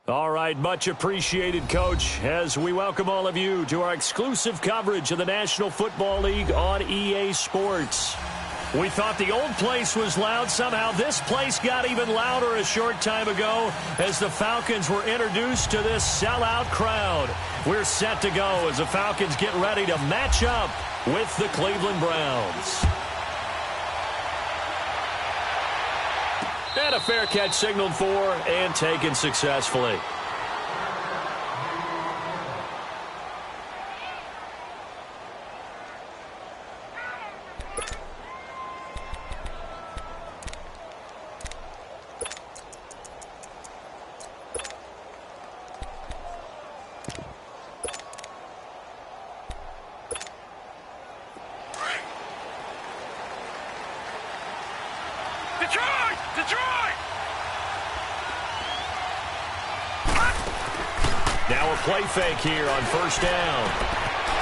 All right, much appreciated, Coach, as we welcome all of you to our exclusive coverage of the National Football League on EA Sports. We thought the old place was loud. Somehow this place got even louder a short time ago as the Falcons were introduced to this sellout crowd. We're set to go as the Falcons get ready to match up with the Cleveland Browns. And a fair catch signaled for and taken successfully. Now a play fake here on first down.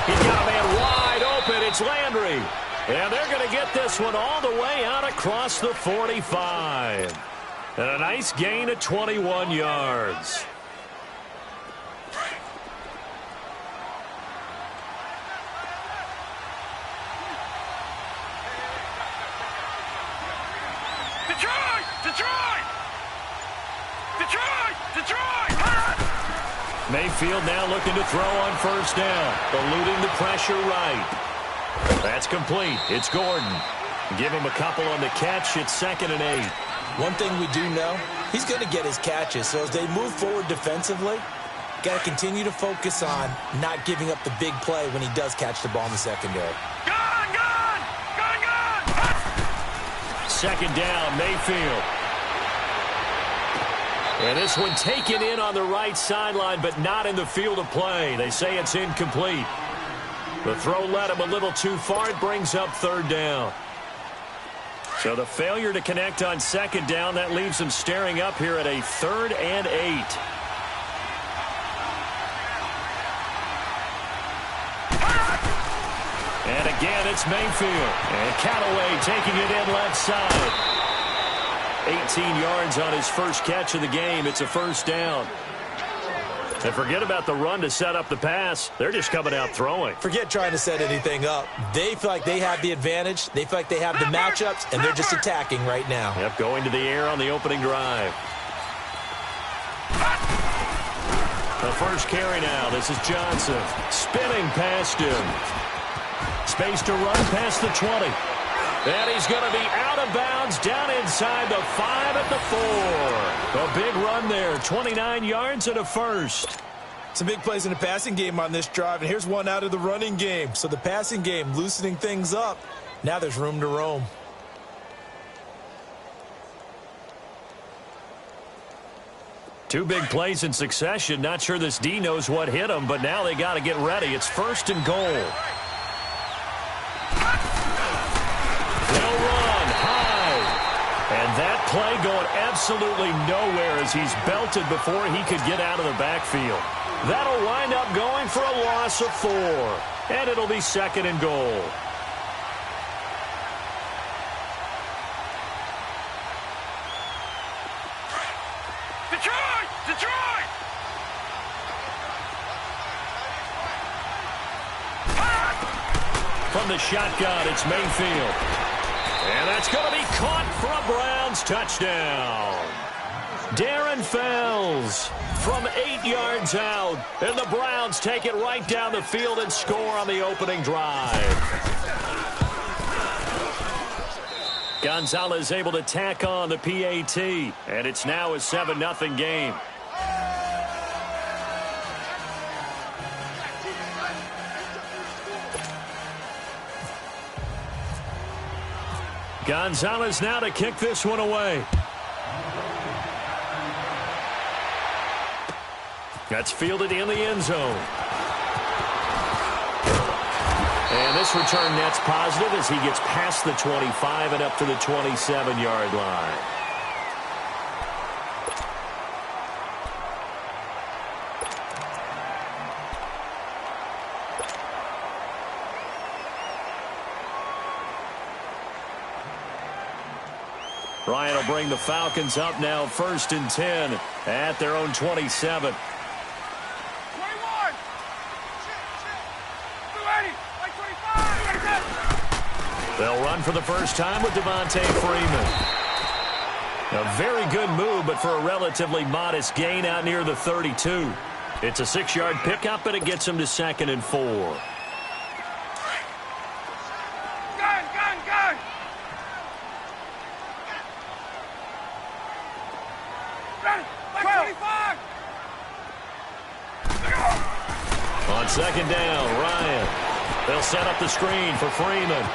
He's got a man wide open. It's Landry. And they're going to get this one all the way out across the 45. And a nice gain of 21 yards. Mayfield now looking to throw on first down, eluding the pressure right. That's complete. It's Gordon. Give him a couple on the catch. It's 2nd and 8. One thing we do know, he's going to get his catches. So as they move forward defensively, got to continue to focus on not giving up the big play when he does catch the ball in the secondary. Gone! 2nd down, Mayfield. And this one taken in on the right sideline, but not in the field of play. They say it's incomplete. The throw led him a little too far. It brings up 3rd down. So the failure to connect on 2nd down, that leaves him staring up here at a 3rd and 8. And again, it's Mayfield. And Callaway taking it in left side. 18 yards on his first catch of the game. It's a 1st down. And forget about the run to set up the pass. They're just coming out throwing. Forget trying to set anything up. They feel like they have the advantage. They feel like they have the matchups, and they're just attacking right now. Yep, going to the air on the opening drive. The first carry now. This is Johnson. Spinning past him. Space to run past the 20. And he's going to be out of bounds down inside the 5 at the 4. A big run there, 29 yards and a 1st. Some big plays in the passing game on this drive, and here's one out of the running game. So the passing game loosening things up. Now there's room to roam. Two big plays in succession. Not sure this D knows what hit him, but now they got to get ready. It's 1st and goal. And that play going absolutely nowhere as he's belted before he could get out of the backfield. That'll wind up going for a loss of 4. And it'll be 2nd and goal. Detroit! From the shotgun, it's Mayfield. And that's going to be caught for a Browns touchdown. Darren Fells from 8 yards out. And the Browns take it right down the field and score on the opening drive. Gonzalez able to tack on the PAT. And it's now a 7-0 game. Gonzalez now to kick this one away. That's fielded in the end zone. And this return net's positive as he gets past the 25 and up to the 27-yard line. Ryan will bring the Falcons up now 1st and 10 at their own 27. 21. They'll run for the first time with Devontae Freeman. A very good move, but for a relatively modest gain out near the 32. It's a 6-yard pickup, and it gets him to 2nd and 4. Gun. On 2nd down, Ryan. They'll set up the screen for Freeman.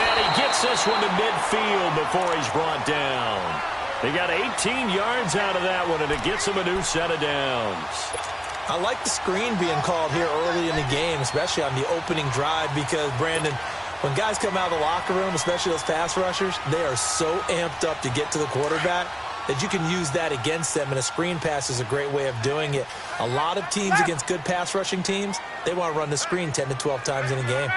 And he gets this one to midfield before he's brought down. He got 18 yards out of that one, and it gets him a new set of downs. I like the screen being called here early in the game, especially on the opening drive, because, Brandon, when guys come out of the locker room, especially those pass rushers, they are so amped up to get to the quarterback that you can use that against them, and a screen pass is a great way of doing it. A lot of teams against good pass rushing teams, they want to run the screen 10 to 12 times in a game.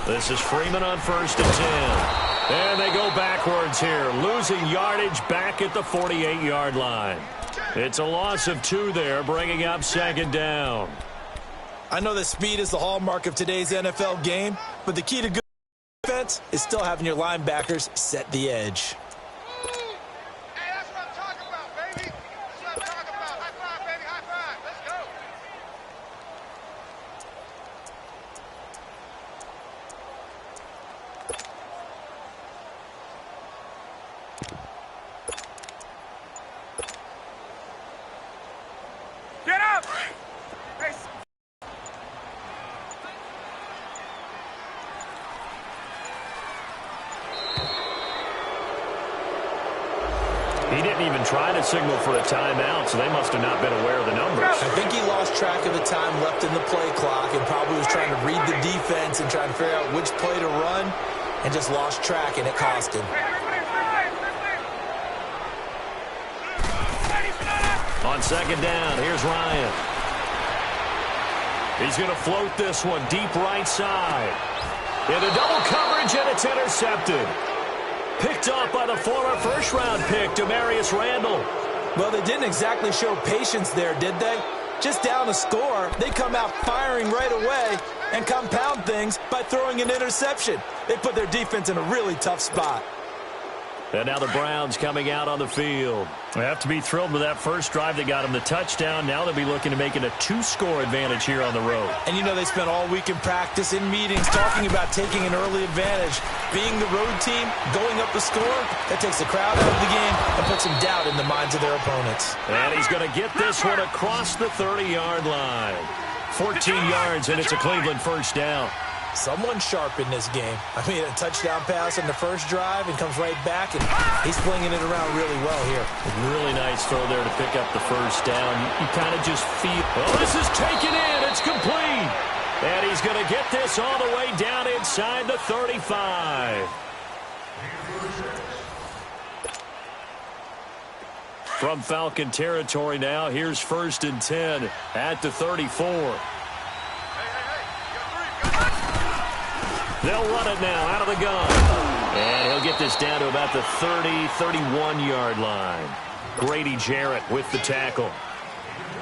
This is Freeman on 1st and 10. And they go backwards here, losing yardage back at the 48-yard line. It's a loss of 2 there, bringing up 2nd down. I know that speed is the hallmark of today's NFL game, but the key to good defense is still having your linebackers set the edge. Hey, that's what I'm talking about, baby. That's what I'm talking about. High five, baby. High five. Let's go. Get up! Hey. He didn't even try to signal for a timeout, so they must have not been aware of the numbers. I think he lost track of the time left in the play clock and probably was trying to read the defense and trying to figure out which play to run and just lost track, and it cost him. On 2nd down, here's Ryan. He's going to float this one deep right side. Into double coverage, and it's intercepted. Picked off by the former first-round pick, Demarius Randall. Well, they didn't exactly show patience there, did they? Just down a score, they come out firing right away and compound things by throwing an interception. They put their defense in a really tough spot. And now the Browns coming out on the field. They have to be thrilled with that first drive that got them the touchdown. Now they'll be looking to make it a 2-score advantage here on the road. And you know they spent all week in practice, in meetings, talking about taking an early advantage. Being the road team, going up the score, that takes the crowd out of the game and puts some doubt in the minds of their opponents. And he's going to get this one across the 30-yard line. 14 yards, and it's a Cleveland first down. Someone sharp in this game. I mean, a touchdown pass on the first drive and comes right back, and he's flinging it around really well here. Really nice throw there to pick up the first down. You kind of just feel, oh, this is taken in. It's complete. And he's going to get this all the way down inside the 35. From Falcon territory now, here's 1st and 10 at the 34. They'll run it now out of the gun. And he'll get this down to about the 30, 31-yard line. Grady Jarrett with the tackle.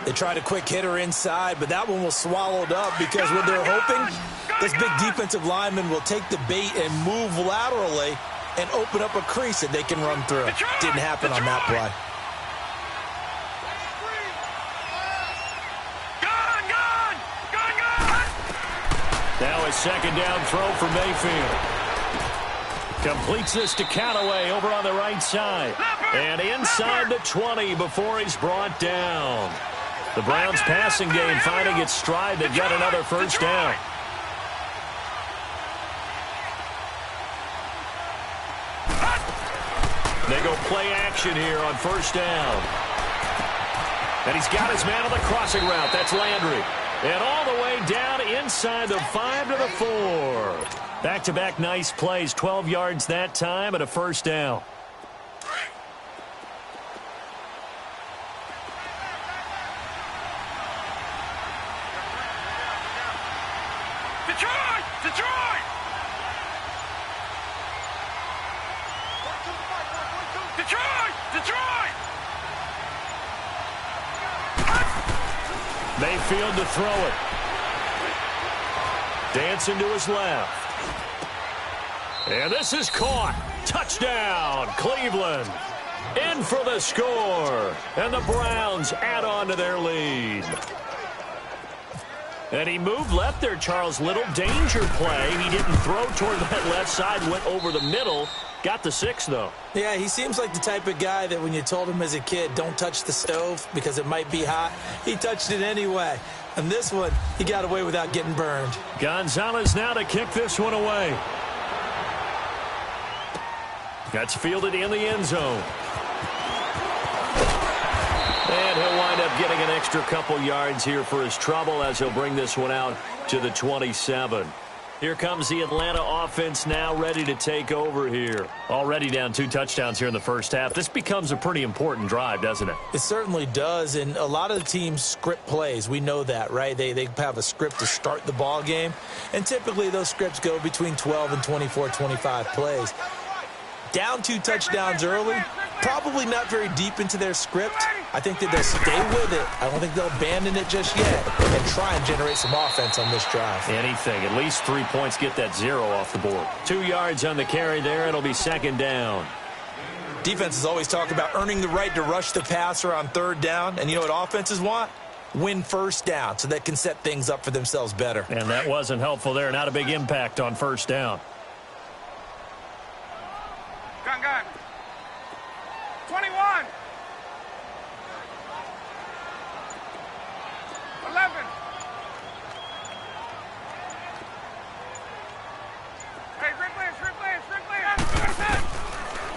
They tried a quick hitter inside, but that one was swallowed up because what they're hoping, this big defensive lineman will take the bait and move laterally and open up a crease that they can run through. Didn't happen on that play. Now a 2nd down throw for Mayfield. Completes this to Callaway over on the right side. And inside the 20 before he's brought down. The Browns passing game finding its stride. They've got another first down. They go play action here on first down. And he's got his man on the crossing route. That's Landry. And all the way down inside the 5 to the 4. Back-to-back nice plays. 12 yards that time and a first down. Detroit! Detroit! Detroit! Detroit! Mayfield to throw it. Dancing to his left. And this is caught. Touchdown, Cleveland. In for the score. And the Browns add on to their lead. And he moved left there, Charles. Little danger play. He didn't throw toward that left side. Went over the middle. Got the 6, though. Yeah, he seems like the type of guy that when you told him as a kid, don't touch the stove because it might be hot, he touched it anyway. And this one, he got away without getting burned. Gonzalez now to kick this one away. That's fielded in the end zone. And he'll wind up getting an extra couple yards here for his trouble as he'll bring this one out to the 27. Here comes the Atlanta offense now ready to take over here. Already down 2 touchdowns here in the first half. This becomes a pretty important drive, doesn't it? It certainly does, and a lot of the teams script plays. We know that, right? They have a script to start the ball game, and typically those scripts go between 12 and 24, 25 plays. Down 2 touchdowns early, probably not very deep into their script. I think that they'll stay with it. I don't think they'll abandon it just yet and try and generate some offense on this drive. Anything. At least 3 points, get that 0 off the board. 2 yards on the carry there. It'll be second down. Defenses always talk about earning the right to rush the passer on third down. And you know what offenses want? Win first down so they can set things up for themselves better. And that wasn't helpful there. Not a big impact on first down. Gun. 21. 11. Hey,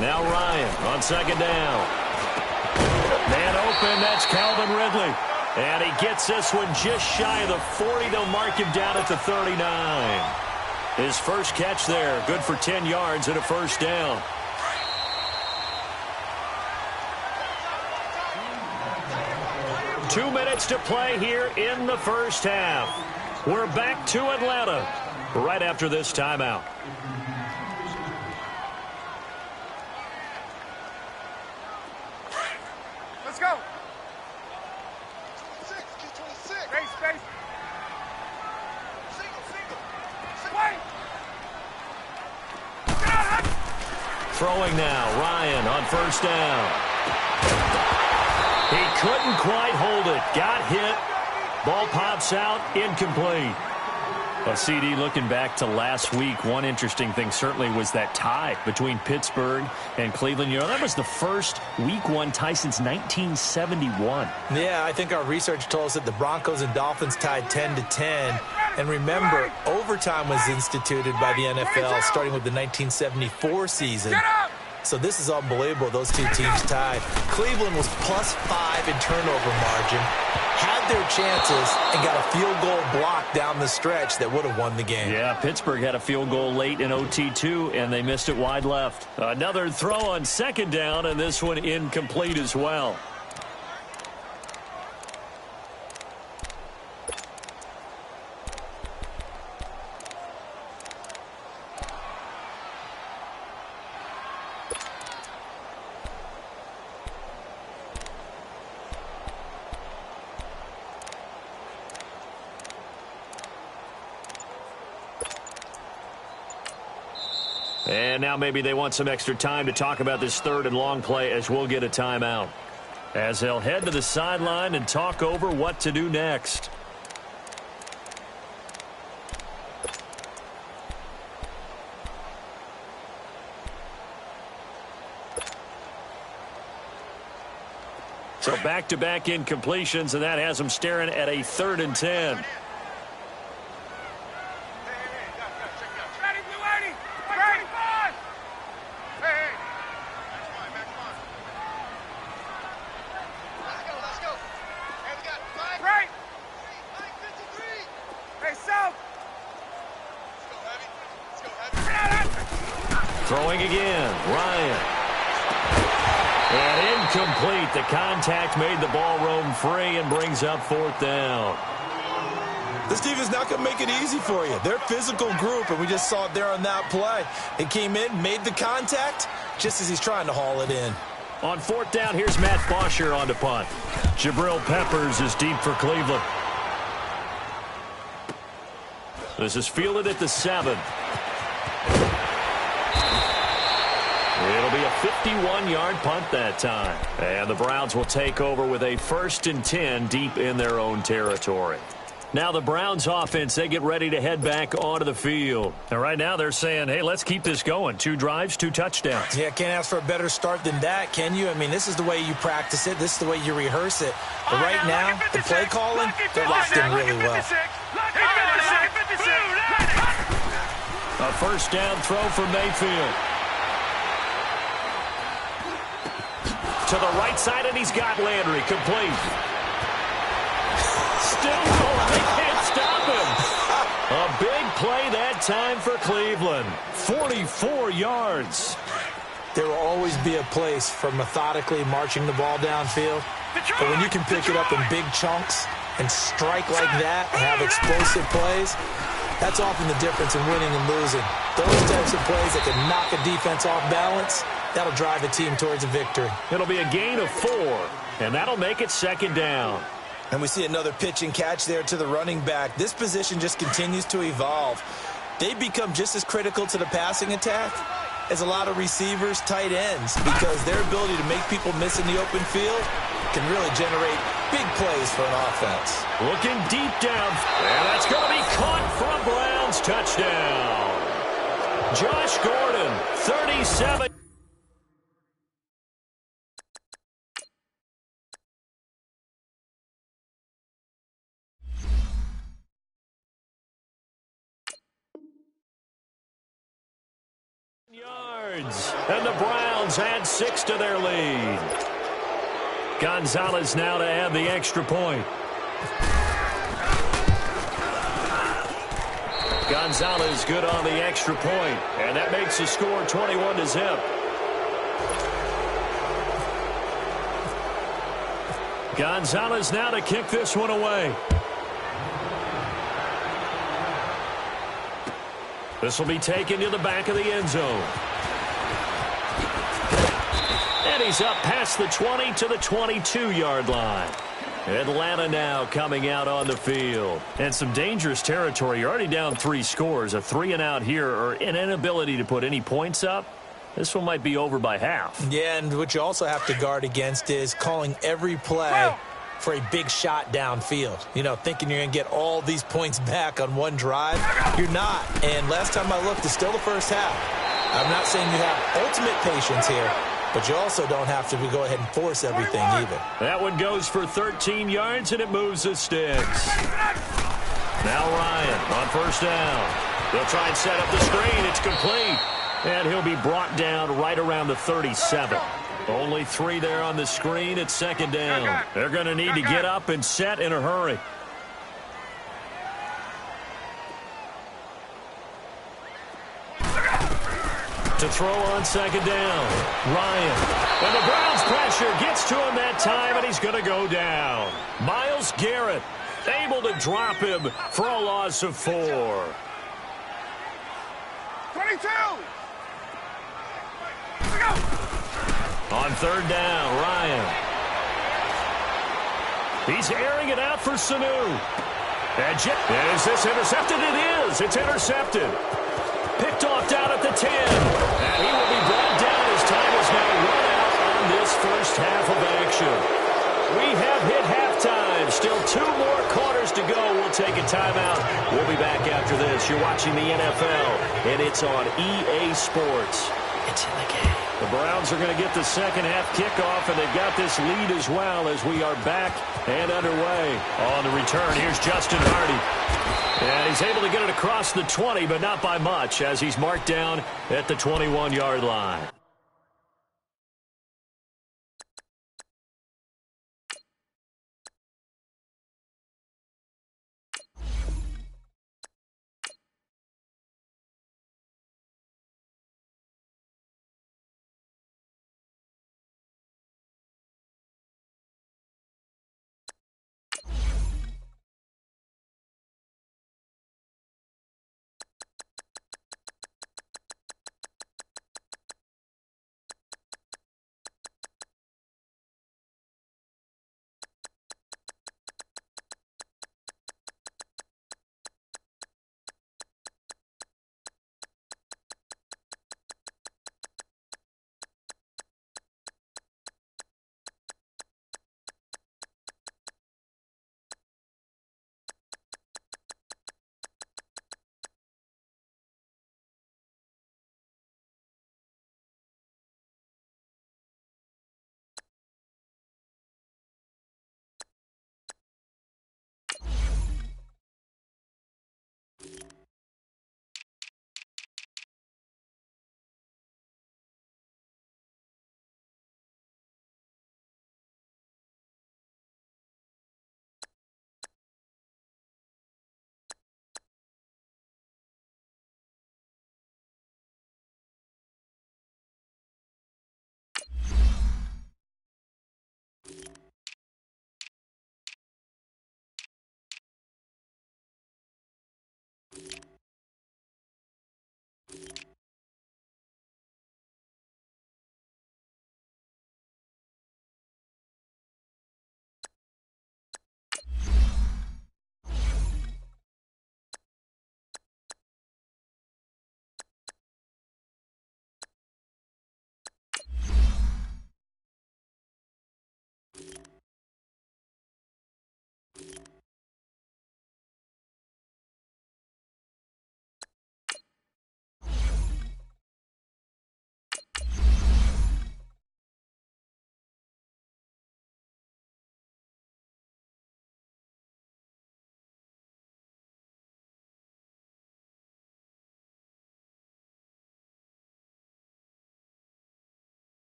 now Ryan on second down. Man open, that's Calvin Ridley. And he gets this one just shy of the 40. They'll mark him down at the 39. His first catch there, good for 10 yards and a first down. Two minutes to play here in the first half. We're back to Atlanta right after this timeout. Let's go. Space. Throwing now, Ryan on first down. He couldn't quite hold it. Got hit. Ball pops out, incomplete. Well, CD, looking back to last week, one interesting thing certainly was that tie between Pittsburgh and Cleveland. You know, that was the first Week 1 tie since 1971. Yeah, I think our research told us that the Broncos and Dolphins tied 10-10. And remember, overtime was instituted by the NFL starting with the 1974 season. So this is unbelievable, those two teams tied. Cleveland was +5 in turnover margin, had their chances, and got a field goal block down the stretch that would have won the game. Yeah, Pittsburgh had a field goal late in OT too, and they missed it wide left. Another throw on second down, and this one incomplete as well. And now maybe they want some extra time to talk about this third and long play as we'll get a timeout. As they'll head to the sideline and talk over what to do next. So back-to-back incompletions, and that has them staring at a 3rd and 10. Throwing again, Ryan. And incomplete. The contact made the ball roam free and brings up 4th down. This defense is not going to make it easy for you. They're a physical group, and we just saw it there on that play. He came in, made the contact, just as he's trying to haul it in. On fourth down, here's Matt Bosher on the punt. Jabril Peppers is deep for Cleveland. This is fielded at the 7. It'll be a 51-yard punt that time. And the Browns will take over with a 1st and 10 deep in their own territory. Now the Browns offense, they get ready to head back onto the field. And right now they're saying, hey, let's keep this going. 2 drives, 2 touchdowns. Yeah, can't ask for a better start than that, can you? I mean, this is the way you practice it. This is the way you rehearse it. But right now, the play calling, they're locked in really well. A 1st down throw for Mayfield. To the right side, and he's got Landry complete. Still going. They can't stop him. A big play that time for Cleveland. 44 yards. There will always be a place for methodically marching the ball downfield. But when you can pick it up in big chunks and strike like that and have explosive plays, that's often the difference in winning and losing. Those types of plays that can knock a defense off balance, that'll drive a team towards a victory. It'll be a gain of 4, and that'll make it 2nd down. And we see another pitch and catch there to the running back. This position just continues to evolve. They become just as critical to the passing attack as a lot of receivers, tight ends, because their ability to make people miss in the open field can really generate big plays for an offense. Looking deep down, and that's going to be caught for a Browns touchdown. Josh Gordon, 37. Yards, and the Browns add 6 to their lead. Gonzalez now to add the extra point. Gonzalez good on the extra point, and that makes the score 21-0. Gonzalez now to kick this one away. This will be taken to the back of the end zone. And he's up past the 20 to the 22-yard line. Atlanta now coming out on the field. And some dangerous territory. You're already down 3 scores. A 3-and-out here, or an inability to put any points up. This one might be over by half. Yeah, and what you also have to guard against is calling every play for a big shot downfield. You know, thinking you're going to get all these points back on one drive. You're not. And last time I looked, it's still the first half. I'm not saying you have ultimate patience here, but you also don't have to go ahead and force everything either. That one goes for 13 yards, and it moves the sticks. Now Ryan on 1st down. They'll try and set up the screen. It's complete. And he'll be brought down right around the 37. Only 3 there on the screen at 2nd down. They're going to need to get up and set in a hurry. To throw on 2nd down. Ryan. And the Browns pressure gets to him that time, and he's going to go down. Myles Garrett able to drop him for a loss of 4. 22. On 3rd down, Ryan. He's airing it out for Sanu. And is this intercepted? It is. It's intercepted. Picked off down at the 10. And he will be brought down as time is now run out on this first half of action. We have hit halftime. Still 2 more quarters to go. We'll take a timeout. We'll be back after this. You're watching the NFL, and it's on EA Sports. It's in the game. The Browns are going to get the second half kickoff, and they've got this lead as well as we are back and underway. On the return, here's Justin Hardy. And he's able to get it across the 20, but not by much, as he's marked down at the 21-yard line.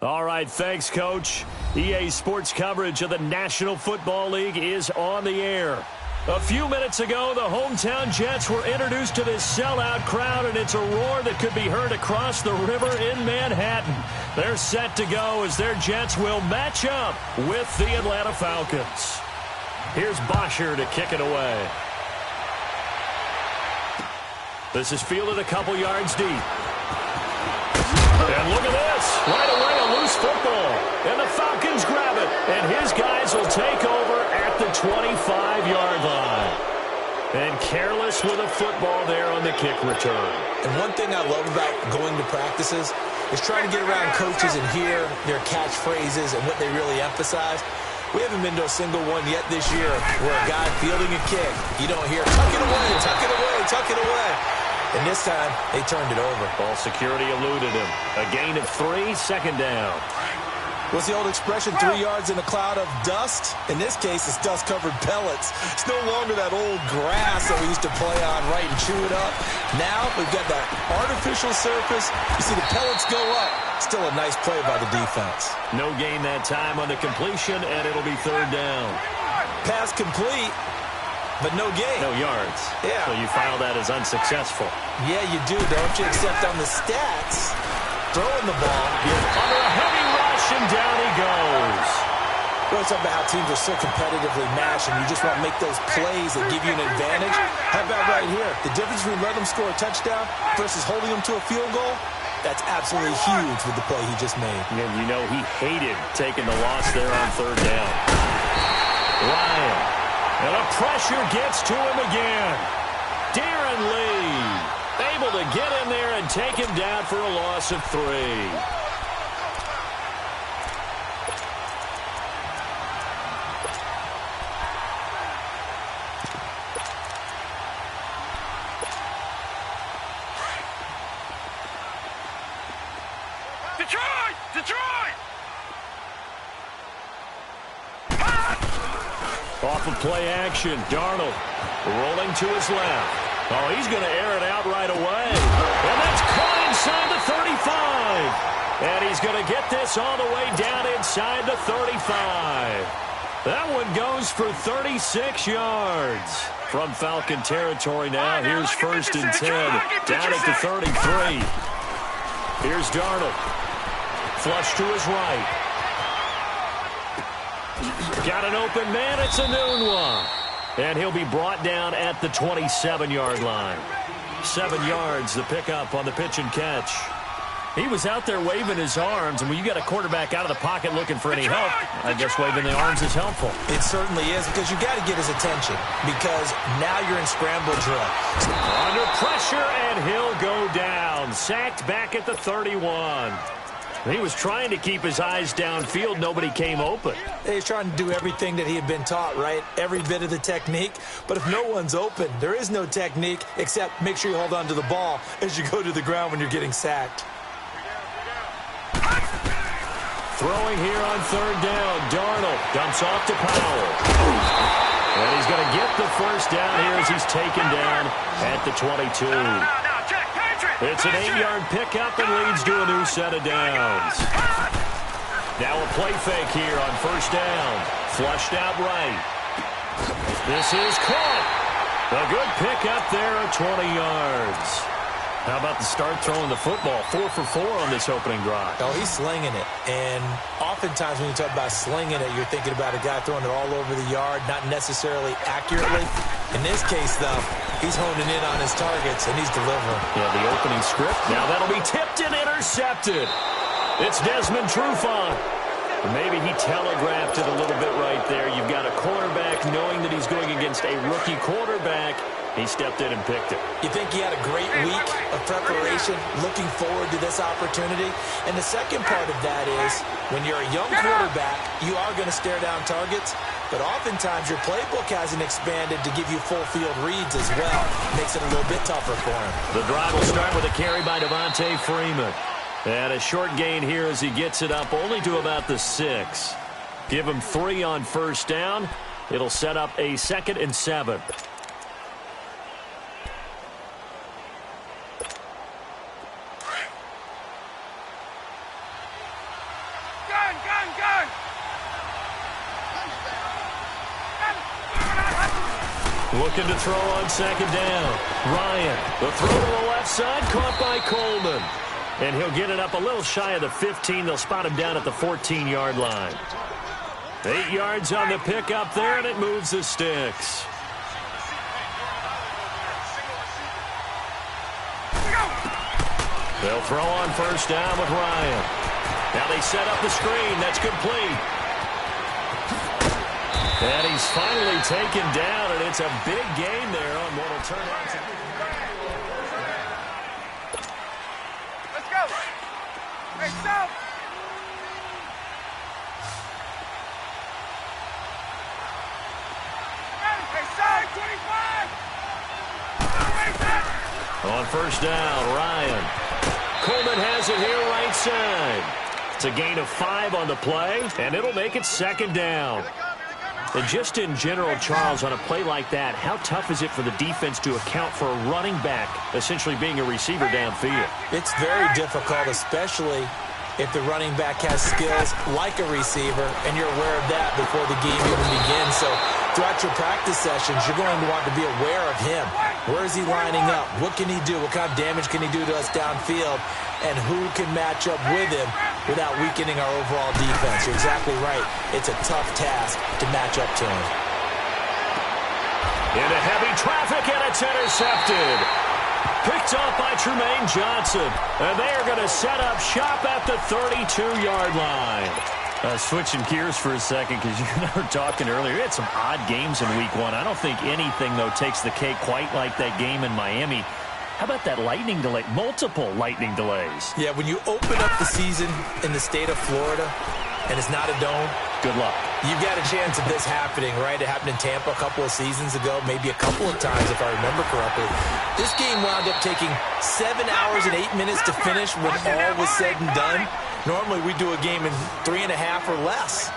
All right, thanks, Coach. EA Sports coverage of the National Football League is on the air. A few minutes ago, the hometown Jets were introduced to this sellout crowd, and it's a roar that could be heard across the river in Manhattan. They're set to go as their Jets will match up with the Atlanta Falcons. Here's Bosher to kick it away. This is fielded a couple yards deep. And look at this. Right away, a loose football. And the Falcons grab it. And his guys will take over at the 25-yard line. And careless with a football there on the kick return. And one thing I love about going to practices is trying to get around coaches and hear their catchphrases and what they really emphasize. We haven't been to a single one yet this year where a guy fielding a kick, you don't hear, tuck it away, tuck it away, tuck it away. And this time, they turned it over. Ball security eluded him. A gain of 3, second down. What's the old expression, 3 yards in a cloud of dust? In this case, it's dust-covered pellets. It's no longer that old grass that we used to play on, right, and chew it up. Now, we've got that artificial surface. You see the pellets go up. Still a nice play by the defense. No gain that time on the completion, and it'll be third down. Pass complete, but no gain. No yards. Yeah. So you file that as unsuccessful. Yeah, you do, don't you? Except on the stats, throwing the ball, you're under a heavy rush, and down he goes. Well, it's about how teams are so competitively matched, and you just want to make those plays that give you an advantage. How about right here? The difference between letting them score a touchdown versus holding them to a field goal, that's absolutely huge with the play he just made. And you know he hated taking the loss there on third down. Ryan. And the pressure gets to him again. Darren Lee able to get in there and take him down for a loss of 3. Detroit! Off of play action, Darnold rolling to his left. Oh, he's going to air it out right away. And that's caught inside the 35. And he's going to get this all the way down inside the 35. That one goes for 36 yards. From Falcon territory now, here's first and 10. Down at the 33. Here's Darnold. Flush to his right. Got an open man. It's a noon one. And he'll be brought down at the 27-yard line. 7 yards, the pickup on the pitch and catch. He was out there waving his arms, and when you got a quarterback out of the pocket looking for any help, I guess waving the arms is helpful. It certainly is, because you got to get his attention, because now you're in scramble drill. Under pressure, and he'll go down. Sacked back at the 31. He was trying to keep his eyes downfield. Nobody came open. He's trying to do everything that he had been taught, right? Every bit of the technique. But if no one's open, there is no technique except make sure you hold on to the ball as you go to the ground when you're getting sacked. Throwing here on third down. Darnold dumps off to Powell. And he's going to get the first down here as he's taken down at the 22. It's an 8-yard pickup and leads to a new set of downs. Now a play fake here on first down. Flushed out right. This is caught. A good pickup there at 20 yards. How about the start throwing the football? 4 for 4 on this opening drive. Oh, he's slinging it. And oftentimes when you talk about slinging it, you're thinking about a guy throwing it all over the yard, not necessarily accurately. In this case, though, he's honing in on his targets, and he's delivering. Yeah, the opening script. Now that'll be tipped and intercepted. It's Desmond Trufant. Maybe he telegraphed it a little bit right there. You've got a quarterback knowing that he's going against a rookie quarterback. He stepped in and picked it. You think he had a great week of preparation, looking forward to this opportunity? And the second part of that is, when you're a young quarterback, you are going to stare down targets, but oftentimes your playbook hasn't expanded to give you full field reads as well. Makes it a little bit tougher for him. The drive will start with a carry by Devontae Freeman. And a short gain here as he gets it up only to about the 6. Give him 3 on first down. It'll set up a 2nd and 7. Looking to throw on second down. Ryan, the throw to the left side, caught by Coleman. And he'll get it up a little shy of the 15. They'll spot him down at the 14-yard line. 8 yards on the pickup there, and it moves the sticks. They'll throw on first down with Ryan. Now they set up the screen. That's complete. And he's finally taken down, and it's a big gain there on what will turn out to be. Let's go. Hey, stop. Hey, side 25. On first down, Ryan. Coleman has it here right side. It's a gain of 5 on the play, and it'll make it second down. And just in general, Charles, on a play like that, how tough is it for the defense to account for a running back essentially being a receiver downfield? It's very difficult, especially if the running back has skills like a receiver, and you're aware of that before the game even begins. So throughout your practice sessions, you're going to want to be aware of him. Where is he lining up? What can he do? What kind of damage can he do to us downfield? And who can match up with him without weakening our overall defense? You're exactly right. It's a tough task to match up to him. Into heavy traffic, and it's intercepted. Picked off by Tremaine Johnson. And they are going to set up shop at the 32-yard line. Switching gears for a second, because you and I were talking earlier. We had some odd games in Week 1. I don't think anything, though, takes the cake quite like that game in Miami. How about that lightning delay? Multiple lightning delays. Yeah, when you open up the season in the state of Florida and it's not a dome, good luck. You've got a chance of this happening, right? It happened in Tampa a couple of seasons ago, maybe a couple of times if I remember correctly. This game wound up taking 7 hours and 8 minutes to finish when all was said and done. Normally we do a game in 3.5 or less.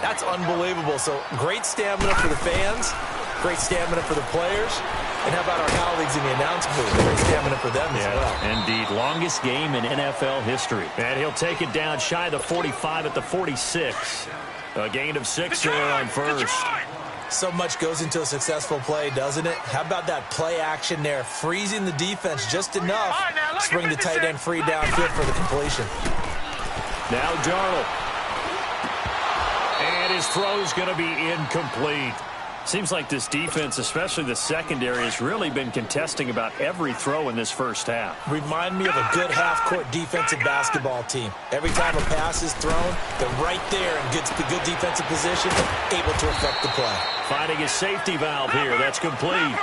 That's unbelievable. So great stamina for the fans, great stamina for the players. And how about our colleagues in the announce booth? Great stamina for them as well. Indeed. Longest game in NFL history. And he'll take it down shy of the 45 at the 46. A gain of 6 there on first. So much goes into a successful play, doesn't it? How about that play action there? Freezing the defense just enough to bring the tight end free downfield for the completion. Now Darnold. And his throw's going to be incomplete. Seems like this defense, especially the secondary, has really been contesting about every throw in this first half. Remind me of a good half-court defensive basketball team. Every time a pass is thrown, they're right there in good defensive position, able to affect the play. Finding a safety valve here. That's complete.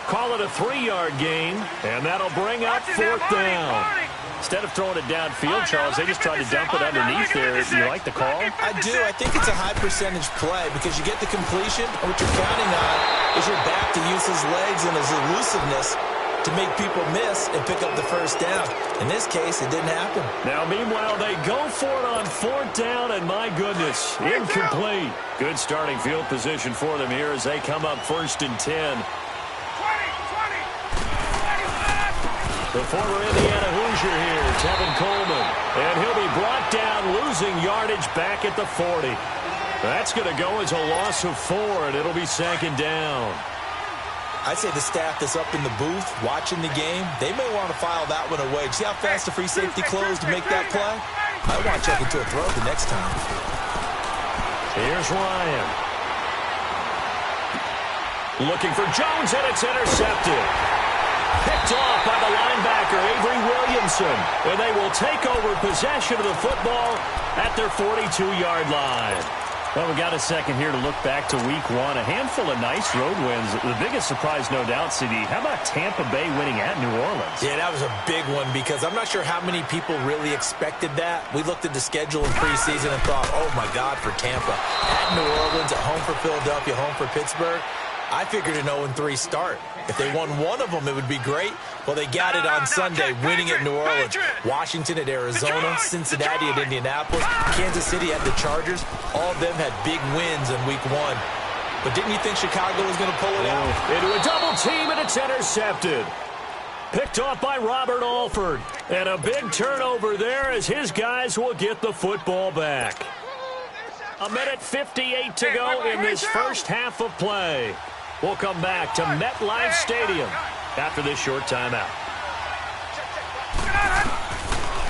Call it a 3-yard gain, and that'll bring up 4th down. Instead of throwing it downfield, Charles, they just tried to dump it underneath there. Do you like the call? I do. I think it's a high-percentage play because you get the completion, and what you're counting on is your back to use his legs and his elusiveness to make people miss and pick up the first down. In this case, it didn't happen. Now, meanwhile, they go for it on 4th down, and my goodness, incomplete. Good starting field position for them here as they come up 1st and 10. The former Indiana Hoosier here, Tevin Coleman. And he'll be brought down, losing yardage back at the 40. That's going to go as a loss of 4, and it'll be 2nd down. I'd say the staff that's up in the booth watching the game, they may want to file that one away. See how fast the free safety closed to make that play? I want to check into a throw the next time. Here's Ryan. Looking for Jones, and it's intercepted. Picked off by the linebacker, Avery Williamson. And they will take over possession of the football at their 42-yard line. Well, we got a second here to look back to Week 1. A handful of nice road wins. The biggest surprise, no doubt, CD. How about Tampa Bay winning at New Orleans? Yeah, that was a big one because I'm not sure how many people really expected that. We looked at the schedule in preseason and thought, oh, my God, for Tampa. At New Orleans, at home for Philadelphia, home for Pittsburgh. I figured an 0-3 start. If they won one of them, it would be great. Well, they got it on Sunday, winning at New Orleans. Washington at Arizona, Cincinnati at Indianapolis, Kansas City at the Chargers. All of them had big wins in Week 1. But didn't you think Chicago was going to pull it out? Into a double team, and it's intercepted. Picked off by Robert Alford. And a big turnover there as his guys will get the football back. 1:58 to go in this first half of play. We'll come back to MetLife Stadium after this short timeout.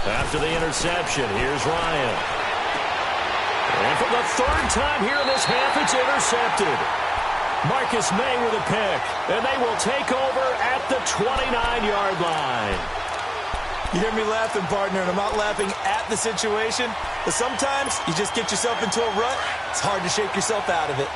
After the interception, here's Ryan. And for the third time here in this half, it's intercepted. Marcus May with a pick, and they will take over at the 29-yard line. You hear me laughing, partner, and I'm not laughing at the situation, but sometimes you just get yourself into a rut. It's hard to shake yourself out of it.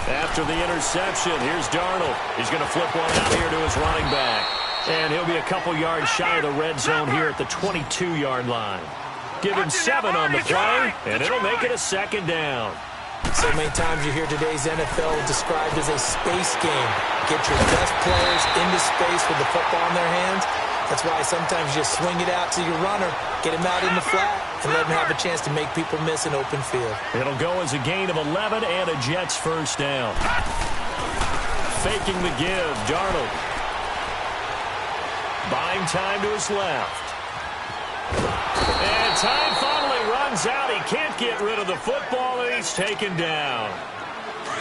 After the interception, here's Darnold. He's going to flip one out here to his running back. And he'll be a couple yards shy of the red zone here at the 22-yard line. Give him 7 on the play, and it'll make it a second down. So many times you hear today's NFL described as a space game. Get your best players into space with the football in their hands. That's why sometimes you just swing it out to your runner, get him out in the flat, and let him have a chance to make people miss an open field. It'll go as a gain of 11 and a Jets first down. Faking the give, Darnold. Buying time to his left. And time finally runs out. He can't get rid of the football, and he's taken down.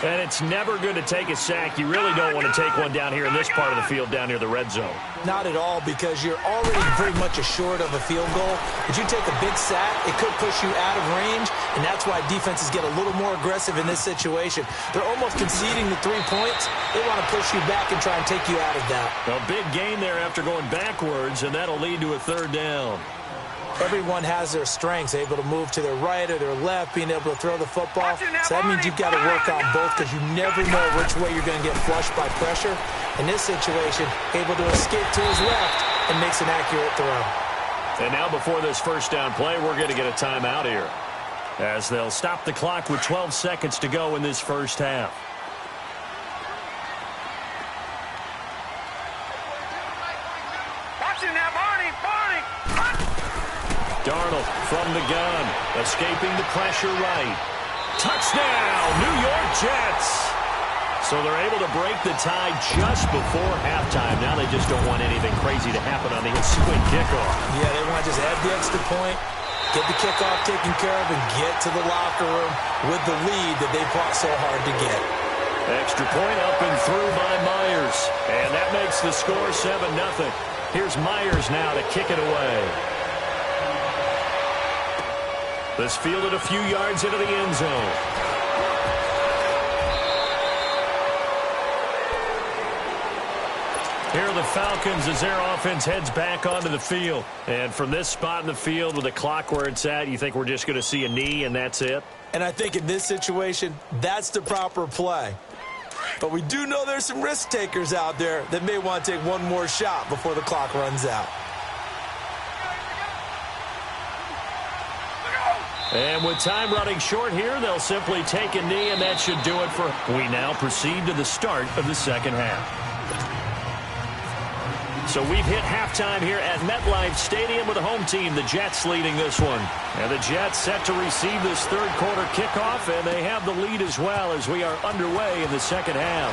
And it's never good to take a sack. You really don't want to take one down here in this part of the field, down near the red zone. Not at all, because you're already very much assured of a field goal. If you take a big sack, it could push you out of range, and that's why defenses get a little more aggressive in this situation. They're almost conceding the 3 points. They want to push you back and try and take you out of that. A big gain there after going backwards, and that'll lead to a third down. Everyone has their strengths, able to move to their right or their left, being able to throw the football. So that means you've got to work on both, because you never know which way you're going to get flushed by pressure. In this situation, able to escape to his left and makes an accurate throw. And now before this first down play, we're going to get a timeout here, as they'll stop the clock with 12 seconds to go in this first half. Darnold from the gun, escaping the pressure right. Touchdown, New York Jets. So they're able to break the tie just before halftime. Now they just don't want anything crazy to happen on the ensuing kickoff. Yeah, they want to just add the extra point, get the kickoff taken care of, and get to the locker room with the lead that they fought so hard to get. Extra point up and through by Myers. And that makes the score 7-0. Here's Myers now to kick it away. This fielded a few yards into the end zone. Here are the Falcons as their offense heads back onto the field. And from this spot in the field with the clock where it's at, you think we're just going to see a knee and that's it? And I think in this situation, that's the proper play. But we do know there's some risk takers out there that may want to take one more shot before the clock runs out. And with time running short here, they'll simply take a knee, and that should do it for. We now proceed to the start of the second half. So we've hit halftime here at MetLife Stadium with the home team, the Jets, leading this one. And the Jets set to receive this third quarter kickoff, and they have the lead as well as we are underway in the second half.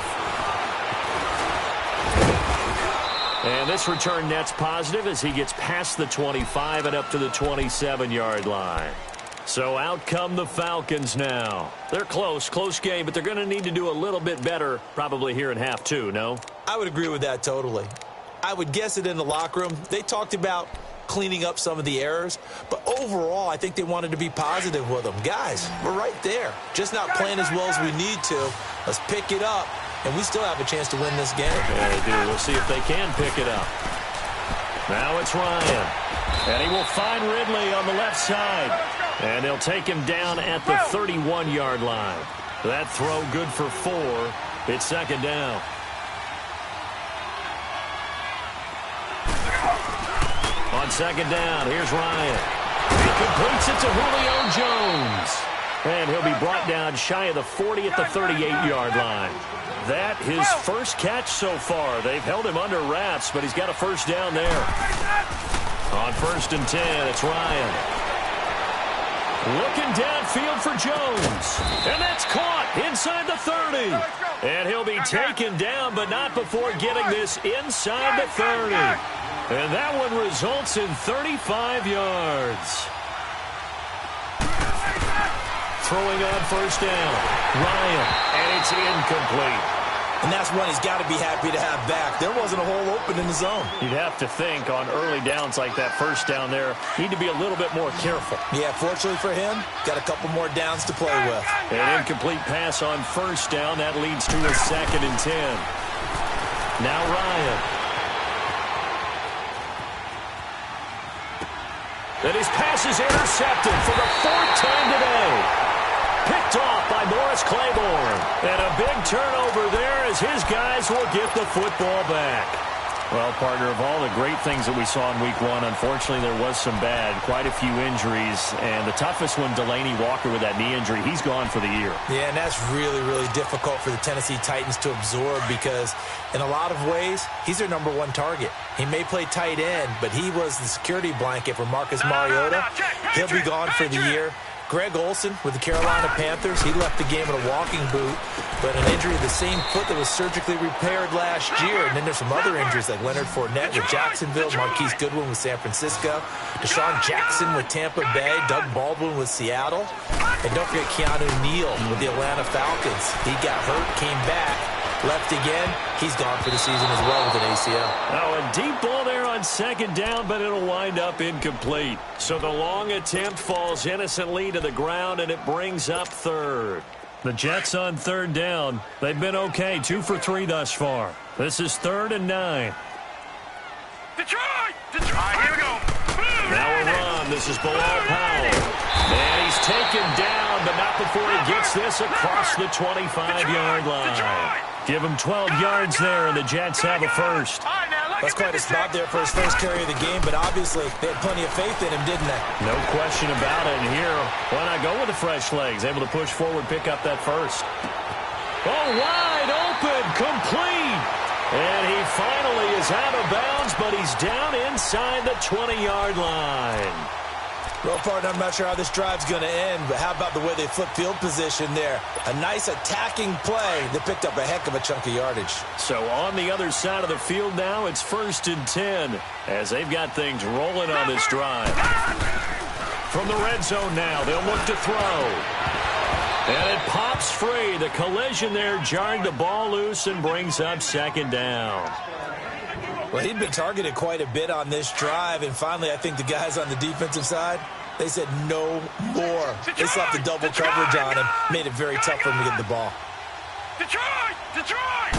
And this return net's positive as he gets past the 25 and up to the 27-yard line. So out come the Falcons now. They're close game, but they're going to need to do a little bit better probably here in half two, no? I would agree with that totally. I would guess it in the locker room. They talked about cleaning up some of the errors, but overall I think they wanted to be positive with them. Guys, we're right there. Just not playing as well as we need to. Let's pick it up, and we still have a chance to win this game. Yeah, they do. We'll see if they can pick it up. Now it's Ryan, and he will find Ridley on the left side. And they'll take him down at the 31-yard line. That throw good for 4. It's second down. On second down, here's Ryan. He completes it to Julio Jones. And he'll be brought down shy of the 40 at the 38-yard line. That his first catch so far. They've held him under wraps, but he's got a first down there. On 1st and 10, it's Ryan. Looking downfield for Jones. And that's caught inside the 30. And he'll be taken down, but not before getting this inside the 30. And that one results in 35 yards. throwing on first down. Ryan, and it's incomplete. And that's one he's got to be happy to have back. There wasn't a hole open in the zone. You'd have to think on early downs like that first down there, need to be a little bit more careful. Yeah, fortunately for him, got a couple more downs to play with. An incomplete pass on first down. That leads to a 2nd and 10. Now Ryan. And his pass is intercepted for the 4th time today. Picked off by Morris Claiborne. And a big turnover there as his guys will get the football back. Well, partner, of all the great things that we saw in Week 1, unfortunately there was some bad, quite a few injuries. And the toughest one, Delaney Walker with that knee injury, he's gone for the year. Yeah, and that's really, really difficult for the Tennessee Titans to absorb because in a lot of ways, he's their #1 target. He may play tight end, but he was the security blanket for Marcus Mariota. He'll be gone for the year. Greg Olsen with the Carolina Panthers, he left the game in a walking boot, but an injury to the same foot that was surgically repaired last year. And then there's some other injuries like Leonard Fournette with Jacksonville, Marquise Goodwin with San Francisco, Deshaun Jackson with Tampa Bay, Doug Baldwin with Seattle, and don't forget Keanu Neal with the Atlanta Falcons. He got hurt, came back, left again. He's gone for the season as well with an ACL. Oh, a deep ball there on 2nd down, but it'll wind up incomplete. So the long attempt falls innocently to the ground, and it brings up 3rd. The Jets on 3rd down. They've been okay, 2 for 3 thus far. This is 3rd and 9. Detroit! Detroit! Here we go. Now a run. This is Bilal Powell. And he's taken down, but not before he gets this across the 25-yard line. Give him 12 yards there, and the Jets have a first. That's quite a spot there for his first carry of the game, but obviously they had plenty of faith in him, didn't they? No question about it. And here, why not go with the fresh legs? Able to push forward, pick up that first. Oh, wide open, complete. And he finally is out of bounds, but he's down inside the 20-yard line. Well, partner, I'm not sure how this drive's going to end, but how about the way they flip field position there? A nice attacking play that picked up a heck of a chunk of yardage. So on the other side of the field now, it's 1st and 10 as they've got things rolling on this drive. From the red zone now, they'll look to throw. And it pops free. The collision there jarred the ball loose and brings up 2nd down. Well, he'd been targeted quite a bit on this drive, and finally I think the guys on the defensive side, they said no more. They slapped the double coverage on him, made it very tough for him to get the ball. Detroit! Detroit!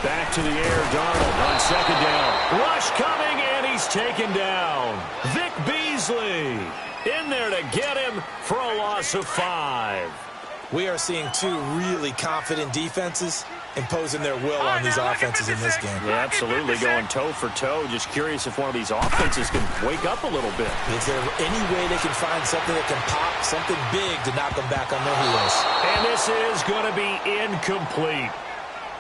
Back to the air, Darnold on 2nd down. Rush coming, and he's taken down. Vic Beasley in there to get him for a loss of 5. We are seeing 2 really confident defenses imposing their will on these offenses in this game. Yeah, absolutely, going toe for toe. Just curious if one of these offenses can wake up a little bit. Is there any way they can find something that can pop, something big to knock them back on their heels? And this is going to be incomplete.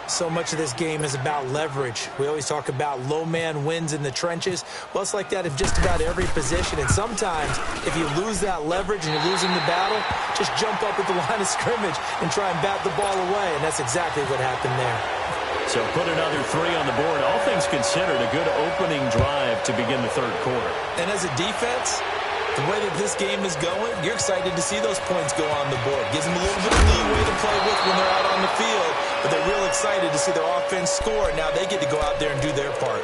So much of this game is about leverage. We always talk about low man wins in the trenches. Well, it's like that in just about every position. And sometimes, if you lose that leverage and you're losing the battle, just jump up at the line of scrimmage and try and bat the ball away. And that's exactly what happened there. So put another 3 on the board. All things considered, a good opening drive to begin the 3rd quarter. And as a defense, the way that this game is going, you're excited to see those points go on the board. Gives them a little bit of leeway to play with when they're out on the field, but they're real excited to see their offense score. Now they get to go out there and do their part.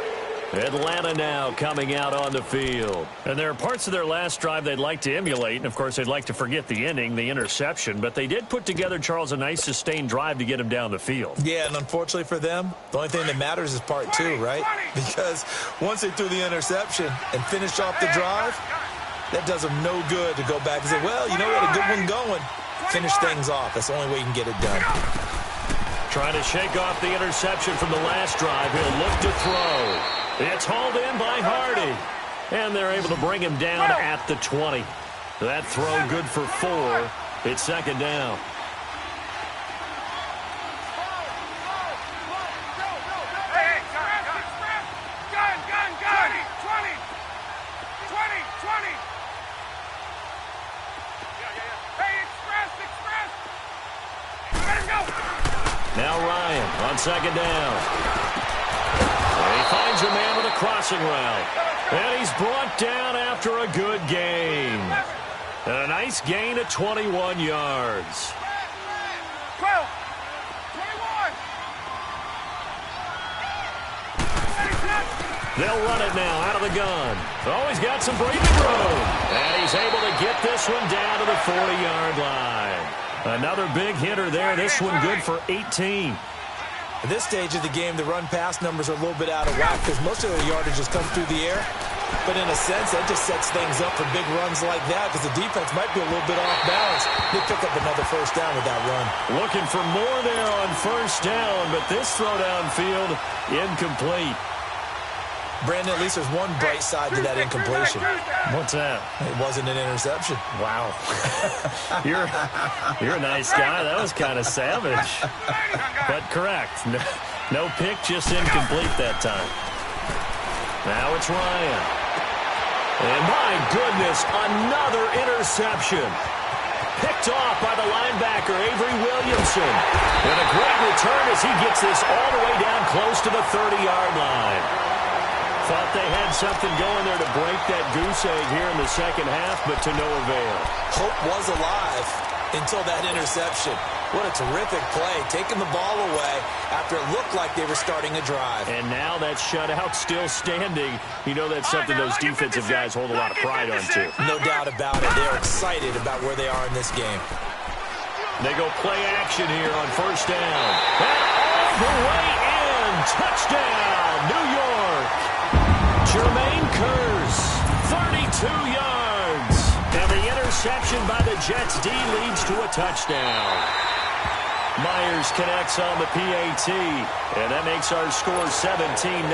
Atlanta now coming out on the field. And there are parts of their last drive they'd like to emulate, and of course they'd like to forget the ending, the interception, but they did put together, Charles, a nice sustained drive to get him down the field. Yeah, and unfortunately for them, the only thing that matters is part 2, right? Because once they threw the interception and finished off the drive, that does them no good to go back and say, well, you know, we had a good one going. Finish things off. That's the only way you can get it done. Trying to shake off the interception from the last drive. He'll look to throw. It's hauled in by Hardy. And they're able to bring him down at the 20. That throw good for 4. It's 2nd down. Now Ryan on 2nd down. And he finds a man with a crossing route. And he's brought down after a good game. And a nice gain of 21 yards. 12. 21. They'll run it now out of the gun. Oh, he's got some breathing room. And he's able to get this one down to the 40-yard line. Another big hitter there. This one good for 18. At this stage of the game, the run-pass numbers are a little bit out of whack because most of their yardage has come through the air. But in a sense, that just sets things up for big runs like that because the defense might be a little bit off balance. They pick up another first down with that run. Looking for more there on first down, but this throw downfield incomplete. Brandon, at least there's one bright side to that incompletion. What's that? It wasn't an interception. Wow. You're a nice guy. That was kind of savage. But correct. No pick, just incomplete that time. Now it's Ryan. And my goodness, another interception. Picked off by the linebacker, Avery Williamson. And a great return as he gets this all the way down close to the 30-yard line. Thought they had something going there to break that goose egg here in the second half, but to no avail. Hope was alive until that interception. What a terrific play, taking the ball away after it looked like they were starting a drive. And now that shutout still standing. You know that's something those defensive guys hold a lot of pride on, too. No doubt about it. They're excited about where they are in this game. They go play action here on first down. And all the way in. Touchdown, New York. Jermaine Kearse, 32 yards. And the interception by the Jets D leads to a touchdown. Myers connects on the PAT, and that makes our score 17-0.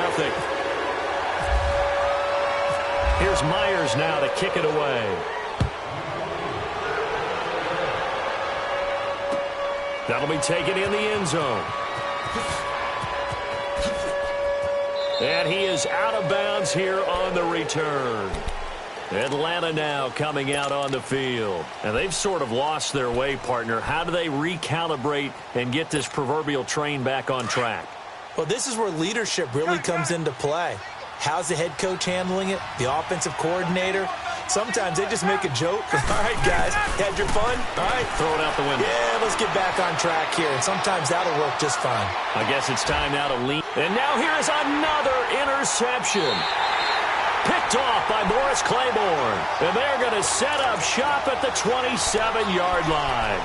Here's Myers now to kick it away. That'll be taken in the end zone. And he is out of bounds here on the return. Atlanta now coming out on the field. And they've sort of lost their way, partner. How do they recalibrate and get this proverbial train back on track? Well, this is where leadership really comes into play. How's the head coach handling it? The offensive coordinator? Sometimes they just make a joke. All right, guys, had your fun? All right. Throw it out the window. Yeah, let's get back on track here. And sometimes that'll work just fine. I guess it's time now to lean. And now here is another interception. Picked off by Morris Claiborne. And they're going to set up shop at the 27-yard line.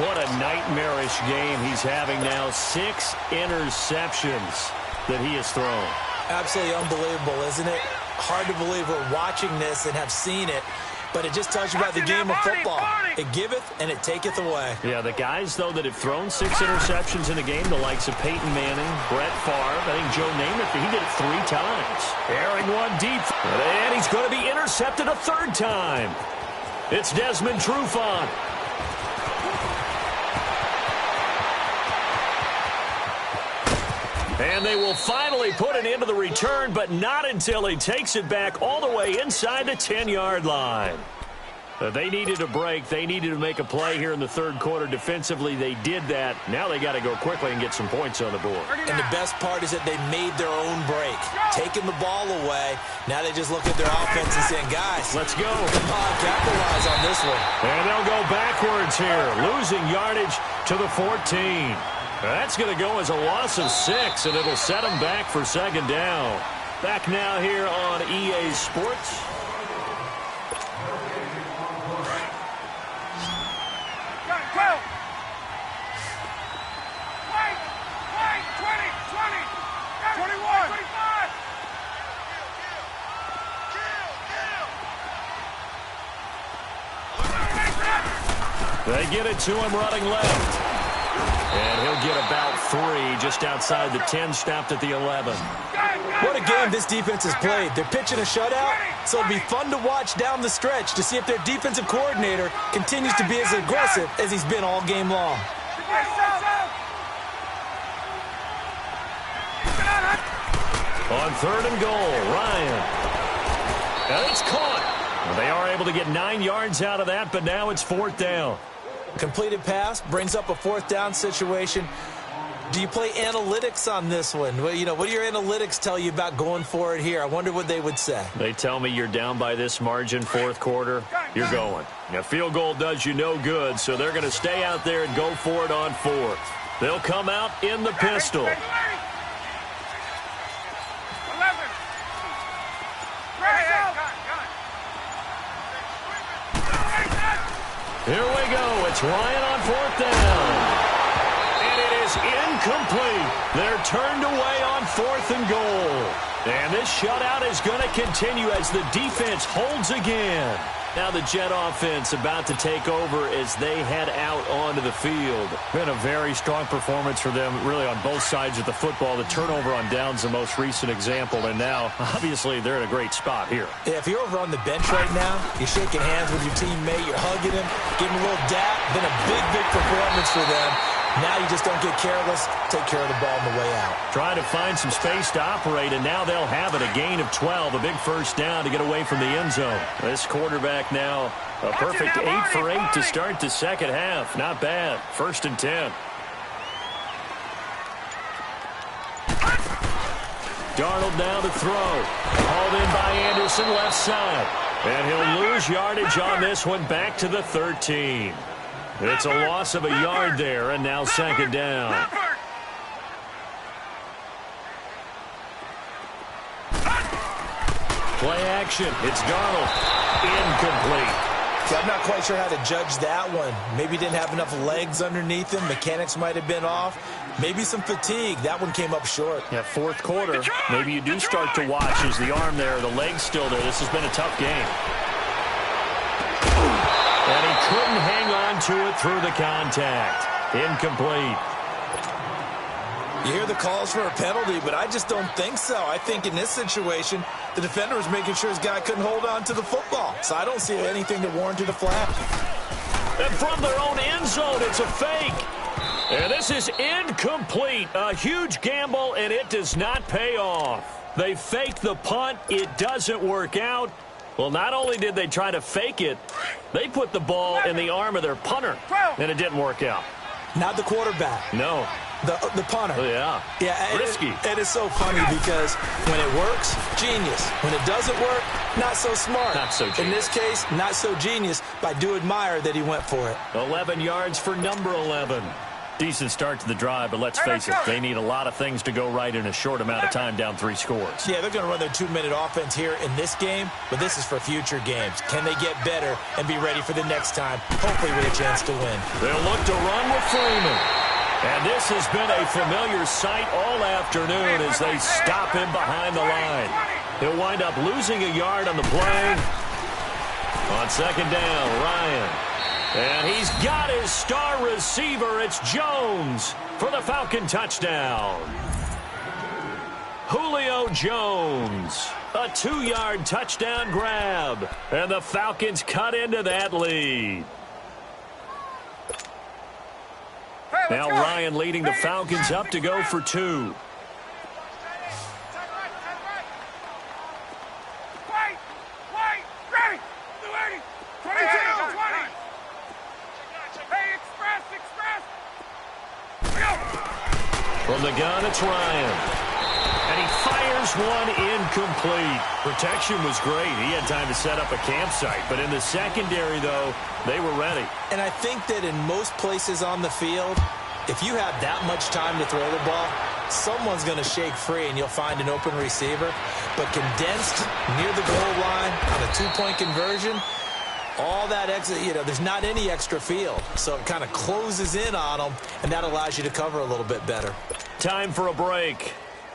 What a nightmarish game he's having now. 6 interceptions that he has thrown. Absolutely unbelievable, isn't it? Hard to believe we're watching this and have seen it, but it just tells you about the game of football. It giveth and it taketh away. Yeah, the guys, though, that have thrown 6 interceptions in a game, the likes of Peyton Manning, Brett Favre, I think Joe Namath, he did it 3 times. Airing one deep, and he's going to be intercepted a 3rd time. It's Desmond Trufant. And they will finally put an end to the return, but not until he takes it back all the way inside the 10-yard line. They needed a break. They needed to make a play here in the 3rd quarter. Defensively, they did that. Now they got to go quickly and get some points on the board. And the best part is that they made their own break. Taking the ball away. Now they just look at their offense and saying, guys, let's go. Come on, capitalize on this one. And they'll go backwards here, losing yardage to the 14. That's going to go as a loss of 6, and it'll set them back for 2nd down. Back now here on EA Sports. They get it to him running left. And he'll get about 3 just outside the 10, stopped at the 11. What a game this defense has played. They're pitching a shutout, so it'll be fun to watch down the stretch to see if their defensive coordinator continues to be as aggressive as he's been all game long. On 3rd and goal, Ryan. And it's caught. Well, they are able to get 9 yards out of that, but now it's 4th down. Completed pass brings up a 4th down situation. Do you play analytics on this one? Well, you know, what do your analytics tell you about going for it here? I wonder what they would say. They tell me you're down by this margin, 4th quarter. you're going. A field goal does you no good, so they're going to stay out there and go for it on 4th. They'll come out in the pistol. Here we go. It's Ryan on 4th down. And it is incomplete. They're turned away on 4th and goal. And this shutout is going to continue as the defense holds again. Now the Jet offense about to take over as they head out onto the field. Been a very strong performance for them, really on both sides of the football. The turnover on downs the most recent example, and now, obviously, they're in a great spot here. Yeah, if you're over on the bench right now, you're shaking hands with your teammate, you're hugging him, giving him a little dap. Been a big, big performance for them. Now you just don't get careless. Take care of the ball on the way out. Trying to find some space to operate, and now they'll have it. A gain of 12, a big first down to get away from the end zone. This quarterback now a perfect 8 for 8 to start the second half. Not bad. 1st and 10. Darnold now to throw. Hauled in by Anderson, left side. And he'll lose yardage on this one, back to the 13. It's a loss of a yard there, and now 2nd down. Play action. It's Darnold. Incomplete. See, I'm not quite sure how to judge that one. Maybe didn't have enough legs underneath him. Mechanics might have been off. Maybe some fatigue. That one came up short. Yeah, 4th quarter. Maybe you do start to watch. Is the arm there, the leg's still there. This has been a tough game. And he couldn't hang on to it through the contact. Incomplete. You hear the calls for a penalty, but I just don't think so. I think in this situation, the defender was making sure his guy couldn't hold on to the football. So I don't see anything that warranted a flag. And from their own end zone, it's a fake. And this is incomplete. A huge gamble, and it does not pay off. They fake the punt. It doesn't work out. Well, not only did they try to fake it, they put the ball in the arm of their punter, and it didn't work out. Not the quarterback. No. The punter. Oh, yeah. Yeah. Risky. It is so funny because when it works, genius. When it doesn't work, not so smart. Not so genius. In this case, not so genius, but I do admire that he went for it. 11 yards for number 11. Decent start to the drive, but let's face it, they need a lot of things to go right in a short amount of time down 3 scores. Yeah, they're going to run their 2-minute offense here in this game, but this is for future games. Can they get better and be ready for the next time, hopefully with a chance to win? They'll look to run with Freeman. And this has been a familiar sight all afternoon as they stop him behind the line. He'll wind up losing a yard on the play. On 2nd down, Ryan. And he's got his star receiver. It's Jones for the Falcon touchdown. Julio Jones. A 2-yard touchdown grab. And the Falcons cut into that lead. Now Ryan leading the Falcons up to go for 2. From the gun, it's Ryan. And he fires one incomplete. Protection was great. He had time to set up a campsite. But in the secondary, though, they were ready. And I think that in most places on the field, if you have that much time to throw the ball, someone's going to shake free and you'll find an open receiver. But condensed near the goal line on a 2-point conversion, all that extra, there's not any extra field. So it kind of closes in on them, and that allows you to cover a little bit better. Time for a break.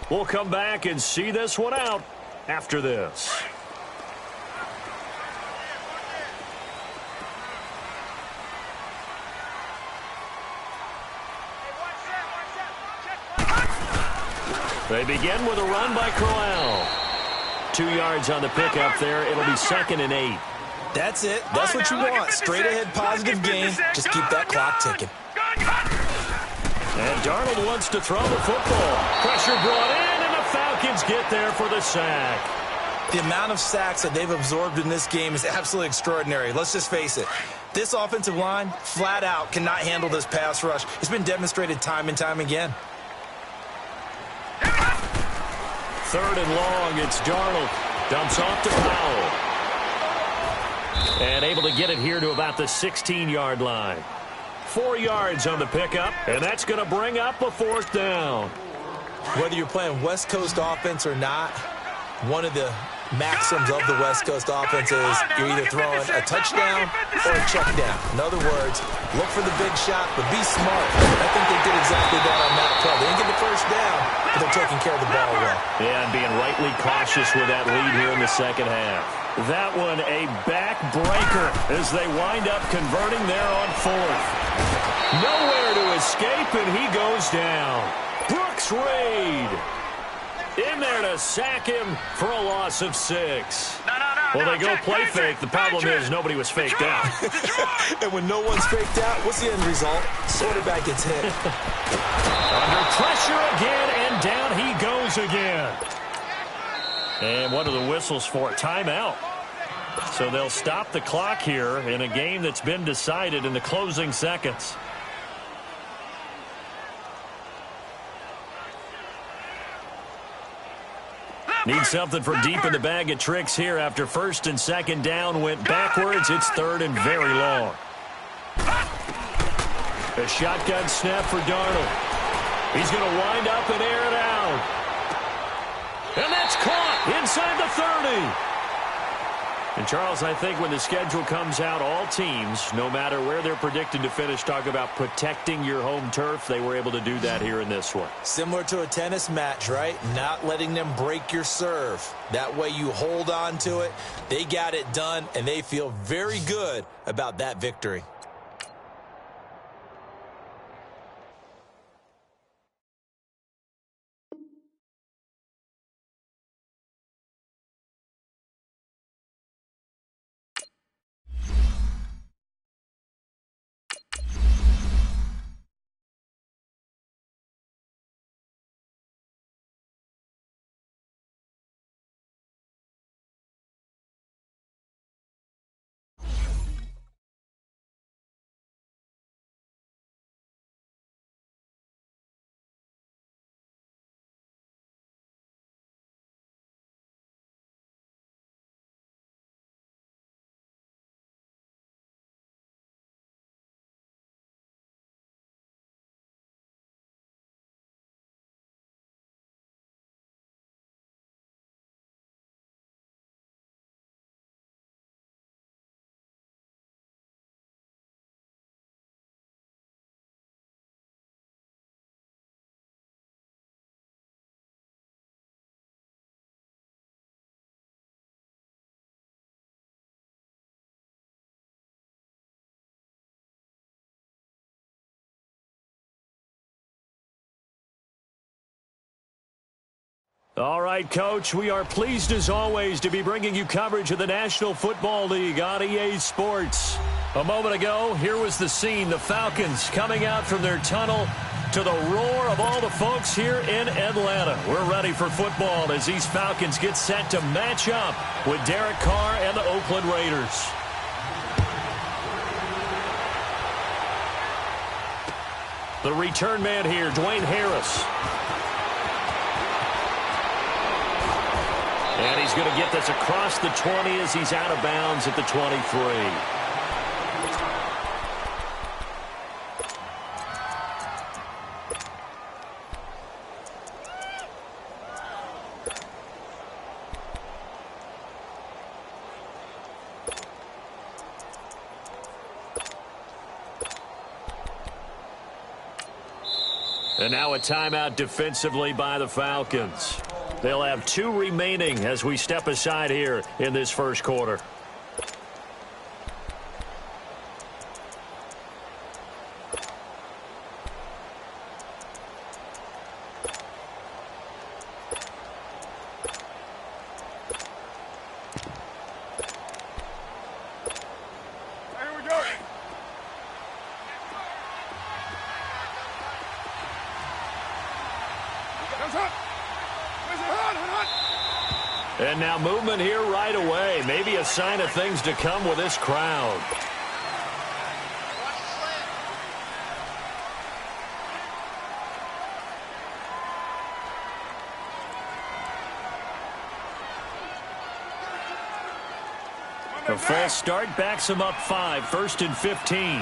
We'll come back and see this one out after this. They begin with a run by Crowell. 2 yards on the pickup there. It'll be 2nd and 8. That's it. That's what you want. Straight ahead positive game. Just keep that clock ticking. And Darnold wants to throw the football. Pressure brought in, and the Falcons get there for the sack. The amount of sacks that they've absorbed in this game is absolutely extraordinary. Let's just face it. This offensive line, flat out, cannot handle this pass rush. It's been demonstrated time and time again. 3rd and long, it's Darnold. Dumps off to Powell. And able to get it here to about the 16-yard line. 4 yards on the pickup, and that's going to bring up a 4th down. Whether you're playing West Coast offense or not, one of the maxims of the West Coast offense is you're either throwing a touchdown or a check down. In other words, look for the big shot, but be smart. I think they did exactly that on that play. They didn't get the first down, but they're taking care of the ball well. Yeah, and being rightly cautious with that lead here in the second half. That one a backbreaker as they wind up converting there on 4th. Nowhere to escape, and he goes down. Brooks Reed in there to sack him for a loss of 6. Well, they go play fake. The problem is nobody was faked out. And when no one's faked out, what's the end result? Quarterback gets hit. Under pressure again, and down he goes again. And what are the whistles for? Timeout. So they'll stop the clock here in a game that's been decided in the closing seconds. Need something for deep in the bag of tricks here after 1st and 2nd down went backwards. It's 3rd and very long. A shotgun snap for Darnold. He's going to wind up and air it out. And that's caught inside the 30. And, Charles, I think when the schedule comes out, all teams, no matter where they're predicted to finish, talk about protecting your home turf. They were able to do that here in this one. Similar to a tennis match, right? Not letting them break your serve. That way you hold on to it. They got it done, and they feel very good about that victory. All right, Coach, we are pleased as always to be bringing you coverage of the National Football League on EA Sports. A moment ago, here was the scene. The Falcons coming out from their tunnel to the roar of all the folks here in Atlanta. We're ready for football as these Falcons get set to match up with Derek Carr and the Oakland Raiders. The return man here, Dwayne Harris. And he's going to get this across the 20 as he's out of bounds at the 23. And now a timeout defensively by the Falcons. They'll have 2 remaining as we step aside here in this first quarter. And now movement here right away. Maybe a sign of things to come with this crowd. A false start backs him up 5, 1st and 15.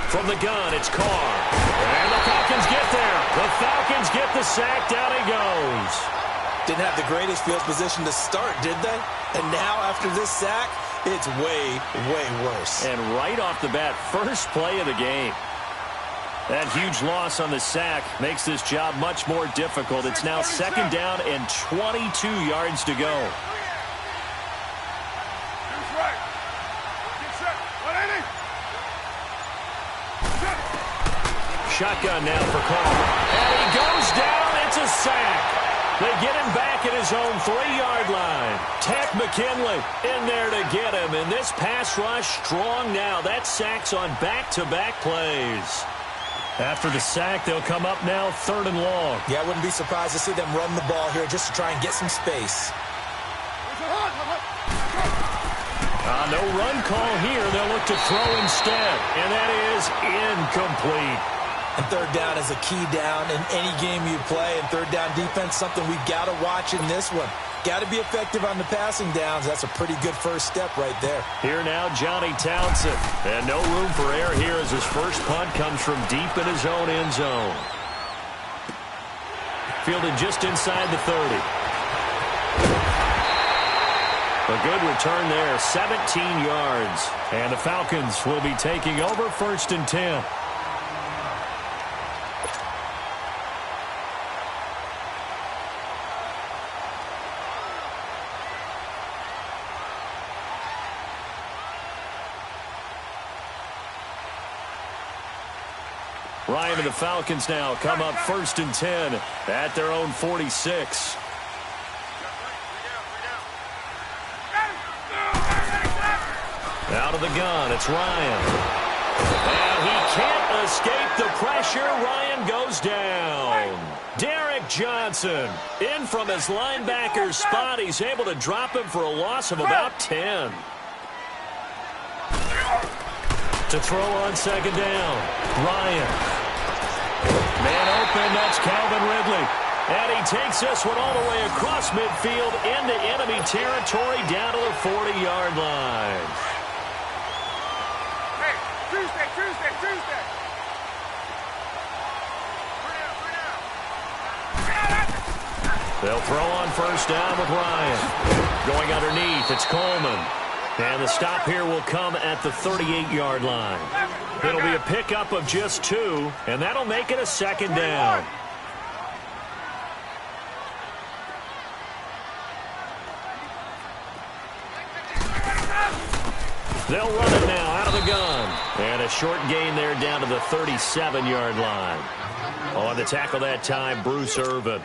From the gun, it's Carr. And the Falcons get there. The Falcons get the sack. Down he goes. Didn't have the greatest field position to start, did they? And now, after this sack, it's way, way worse. And right off the bat, first play of the game. That huge loss on the sack makes this job much more difficult. It's now 2nd down and 22 yards to go. Shotgun now for Carr. And he goes down. It's a sack. They get him back at his own 3-yard line. Ted McKinley in there to get him. And this pass rush strong now. That sack's on back-to-back plays. After the sack, they'll come up now 3rd and long. Yeah, I wouldn't be surprised to see them run the ball here just to try and get some space. No run call here. They'll look to throw instead. And that is incomplete. And 3rd down is a key down in any game you play. And 3rd down defense, something we've got to watch in this one. Got to be effective on the passing downs. That's a pretty good first step right there. Here now, Johnny Townsend. And no room for error here as his first punt comes from deep in his own end zone. Fielded just inside the 30. A good return there, 17 yards. And the Falcons will be taking over 1st and 10. Ryan and the Falcons now come up 1st and 10 at their own 46. Out of the gun, it's Ryan. And he can't escape the pressure. Ryan goes down. Derek Johnson in from his linebacker's spot. He's able to drop him for a loss of about 10. To throw on 2nd down, Ryan. Man open, that's Calvin Ridley. And he takes this one all the way across midfield into enemy territory down to the 40-yard line. Hey, Tuesday. They'll throw on 1st down with Ryan. Going underneath, it's Coleman. And the stop here will come at the 38-yard line. It'll be a pickup of just 2, and that'll make it a 2nd down. They'll run it now out of the gun. And a short gain there down to the 37-yard line. On the tackle that time, Bruce Irvin.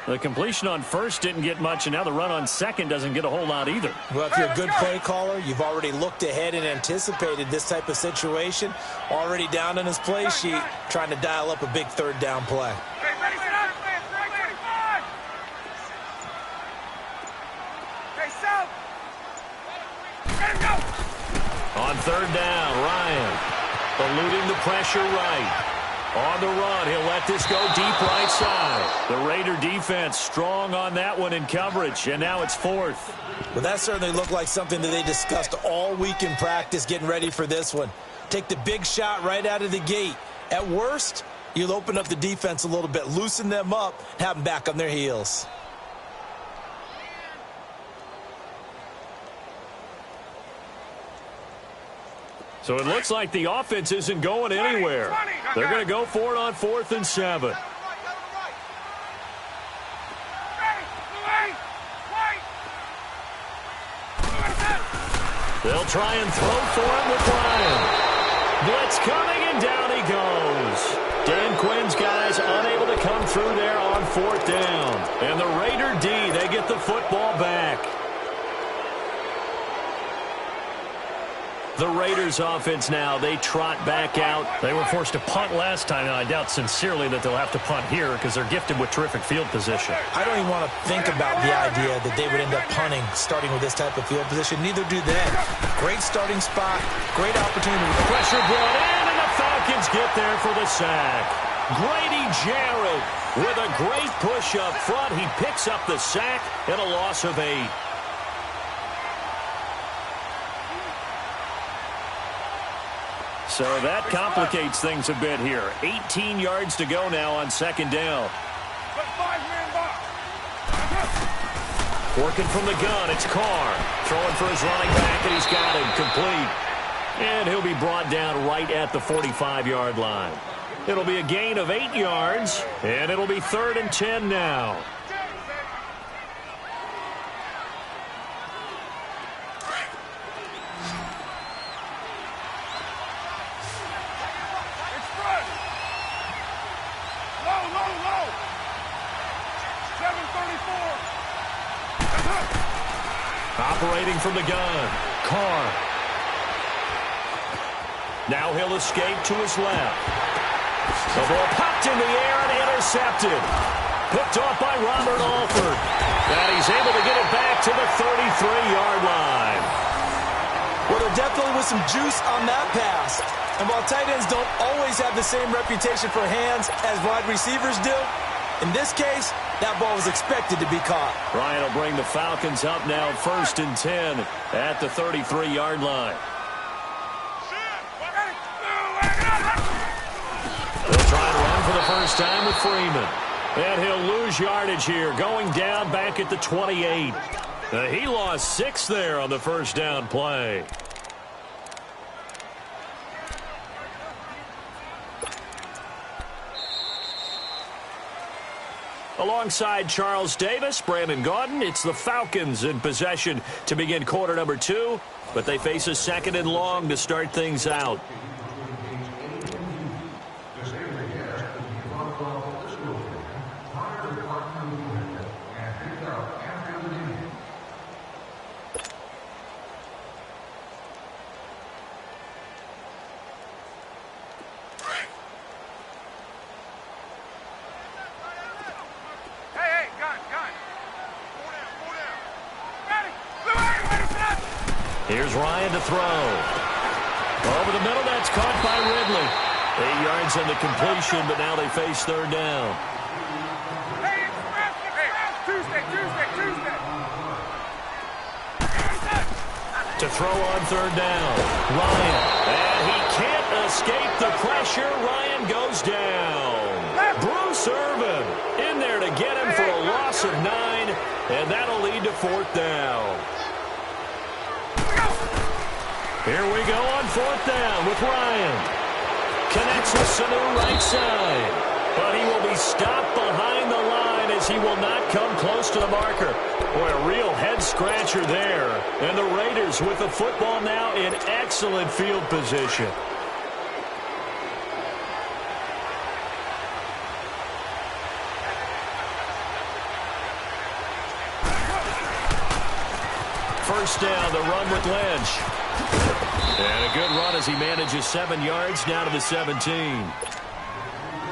The completion on 1st didn't get much, and now the run on 2nd doesn't get a whole lot either. Well, if you're a good play caller, you've already looked ahead and anticipated this type of situation. Already down on his play sheet, trying to dial up a big 3rd down play. On 3rd down, Ryan eluding the pressure right. On the run, he'll let this go deep right side. The Raider defense strong on that one in coverage, and now it's 4th. Well, that certainly looked like something that they discussed all week in practice getting ready for this one. Take the big shot right out of the gate. At worst, you'll open up the defense a little bit, loosen them up, have them back on their heels. So it looks like the offense isn't going anywhere. They're going to go for it on 4th and 7. They'll try and throw for him with Ryan. Blitz coming, and down he goes. Dan Quinn's guys unable to come through there on 4th down. And the Raider D, they get the football back. The Raiders offense now, they trot back out. They were forced to punt last time, and I doubt sincerely that they'll have to punt here because they're gifted with terrific field position. I don't even want to think about the idea that they would end up punting starting with this type of field position. Neither do they. Great starting spot, great opportunity. Pressure brought in, and the Falcons get there for the sack. Grady Jarrett with a great push up front. He picks up the sack and a loss of 8. So that complicates things a bit here. 18 yards to go now on second down. Working from the gun, it's Carr. Throwing for his running back, and he's got him complete. And he'll be brought down right at the 45-yard line. It'll be a gain of 8 yards, and it'll be 3rd and 10 now. Operating from the gun, Carr. Now he'll escape to his left. The ball popped in the air and intercepted. Picked off by Robert Alford. And he's able to get it back to the 33-yard line. Well, there definitely was some juice on that pass. And while tight ends don't always have the same reputation for hands as wide receivers do, in this case, that ball was expected to be caught. Ryan will bring the Falcons up now 1st and 10 at the 33-yard line. They'll try and run for the first time with Freeman. And he'll lose yardage here, going down back at the 28. He lost 6 there on the first down play. Alongside Charles Davis, Brandon Gaudin, it's the Falcons in possession to begin quarter number 2, but they face a 2nd and long to start things out. Here's Ryan to throw. Over the middle, that's caught by Ridley. 8 yards on the completion, but now they face 3rd down. To throw on 3rd down, Ryan. And he can't escape the pressure. Ryan goes down. Bruce Irvin in there to get him for a loss of 9, and that'll lead to 4th down. Here we go on 4th down with Ryan. Connects with Sanu right side. But he will be stopped behind the line as he will not come close to the marker. Boy, a real head-scratcher there. And the Raiders with the football now in excellent field position. First down, the run with Lynch. And a good run as he manages 7 yards down to the 17.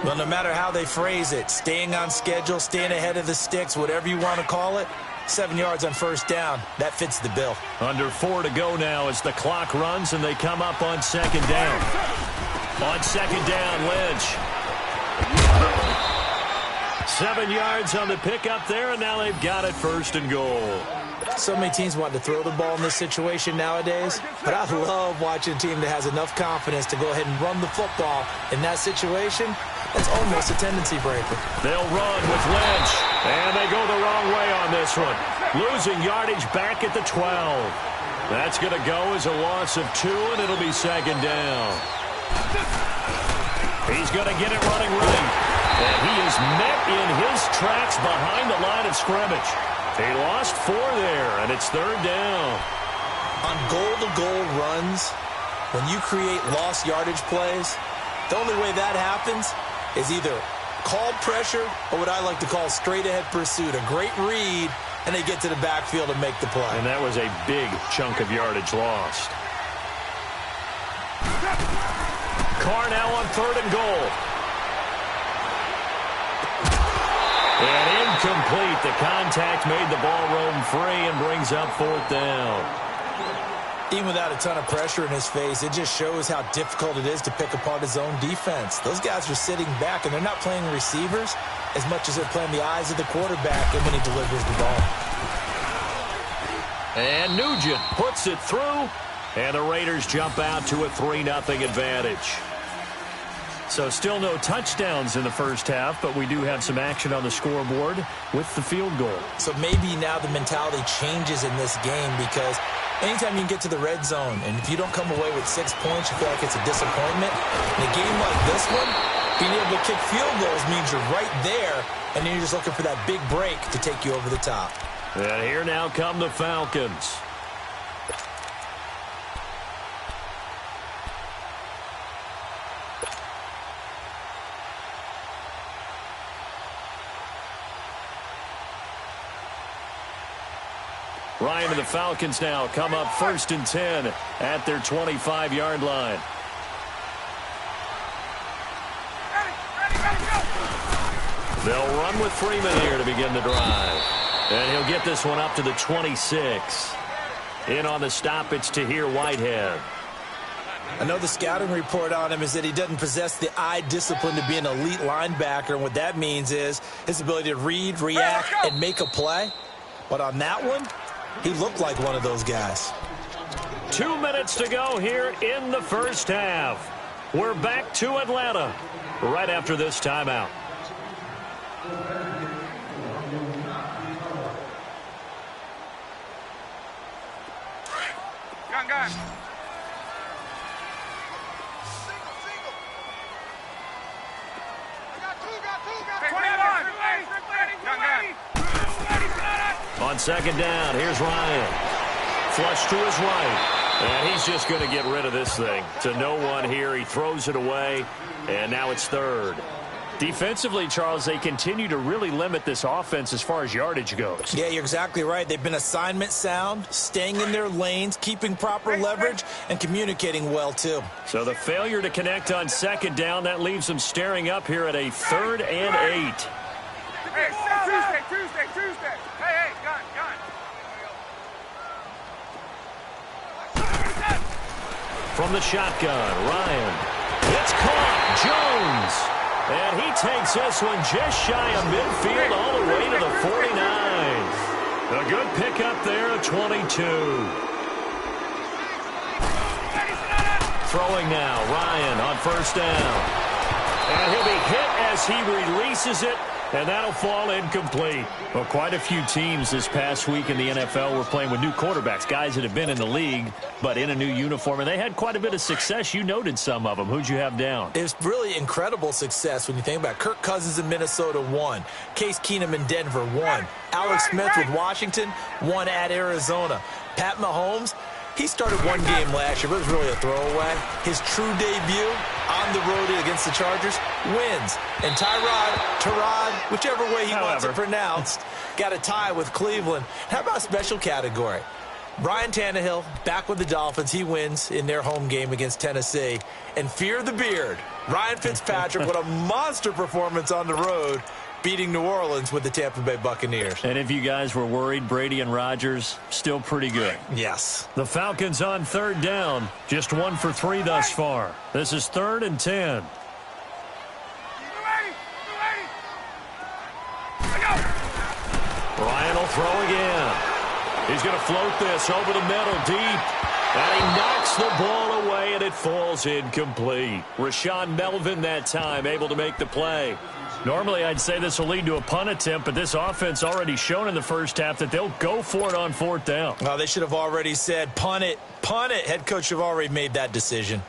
Well, no matter how they phrase it, staying on schedule, staying ahead of the sticks, whatever you want to call it, 7 yards on first down, that fits the bill. Under 4 to go now as the clock runs and they come up on 2nd down. On 2nd down, Lynch. 7 yards on the pickup there, and now they've got it 1st and goal. So many teams want to throw the ball in this situation nowadays, but I love watching a team that has enough confidence to go ahead and run the football in that situation. That's almost a tendency breaker. They'll run with Lynch, and they go the wrong way on this one. Losing yardage back at the 12. That's going to go as a loss of 2, and it'll be 2nd down. He's going to get it running right, and he is met in his tracks behind the line of scrimmage. He lost 4 there, and it's 3rd down. On goal-to-goal runs, when you create lost yardage plays, the only way that happens is either called pressure or what I like to call straight-ahead pursuit. A great read, and they get to the backfield and make the play. And that was a big chunk of yardage lost. Carr now on 3rd and goal. And incomplete. The contact made the ball roam free and brings up 4th down. Even without a ton of pressure in his face, it just shows how difficult it is to pick apart his own defense. Those guys are sitting back, and they're not playing receivers as much as they're playing the eyes of the quarterback and when he delivers the ball. And Nugent puts it through, and the Raiders jump out to a 3-0 advantage. So still no touchdowns in the first half, but we do have some action on the scoreboard with the field goal. So maybe now the mentality changes in this game, because anytime you can get to the red zone, and if you don't come away with 6 points, you feel like it's a disappointment. In a game like this one, being able to kick field goals means you're right there, and then you're just looking for that big break to take you over the top. And here now come the Falcons. Ryan and the Falcons now come up 1st and 10 at their 25-yard line. They'll run with Freeman here to begin the drive. And he'll get this one up to the 26. In on the stop, it's Tahir Whitehead. I know the scouting report on him is that he doesn't possess the eye discipline to be an elite linebacker, and what that means is his ability to read, react, and make a play. But on that one, he looked like one of those guys. 2 minutes to go here in the first half. We're back to Atlanta right after this timeout. Gun. On 2nd down, here's Ryan. Flush to his right. And he's just going to get rid of this thing. To no one here. He throws it away. And now it's 3rd. Defensively, Charles, they continue to really limit this offense as far as yardage goes. Yeah, you're exactly right. They've been assignment sound, staying in their lanes, keeping proper leverage, and communicating well, too. So the failure to connect on 2nd down, that leaves them staring up here at a 3rd and 8. Hey, Tuesday. Hey, gun. From the shotgun, Ryan. It's caught. Jones. And he takes this one just shy of midfield all the way to the 49. A good pickup there of 22. Throwing now, Ryan on 1st down. And he'll be hit as he releases it, and that'll fall incomplete. Well, quite a few teams this past week in the NFL were playing with new quarterbacks, guys that have been in the league, but in a new uniform, and they had quite a bit of success. You noted some of them. Who'd you have down? It was really incredible success when you think about it. Kirk Cousins in Minnesota, 1. Case Keenum in Denver, 1. Alex Smith with Washington, 1 at Arizona. Pat Mahomes, he started one game last year, but it was really a throwaway. His true debut on the road against the Chargers wins. And Tyrod, whichever way he wants it pronounced, got a tie with Cleveland. How about a special category? Ryan Tannehill back with the Dolphins. He wins in their home game against Tennessee. And fear the beard, Ryan Fitzpatrick with a monster performance on the road, beating New Orleans with the Tampa Bay Buccaneers. And if you guys were worried, Brady and Rodgers still pretty good. Yes. The Falcons on 3rd down. Just 1 for 3 thus far. This is 3rd and 10. Ryan will throw again. He's going to float this over the middle deep. And he knocks the ball away, and it falls incomplete. Rashawn Melvin that time able to make the play. Normally, I'd say this will lead to a punt attempt, but this offense already shown in the first half that they'll go for it on 4th down. Well, they should have already said, punt it, punt it. Head coach should have already made that decision.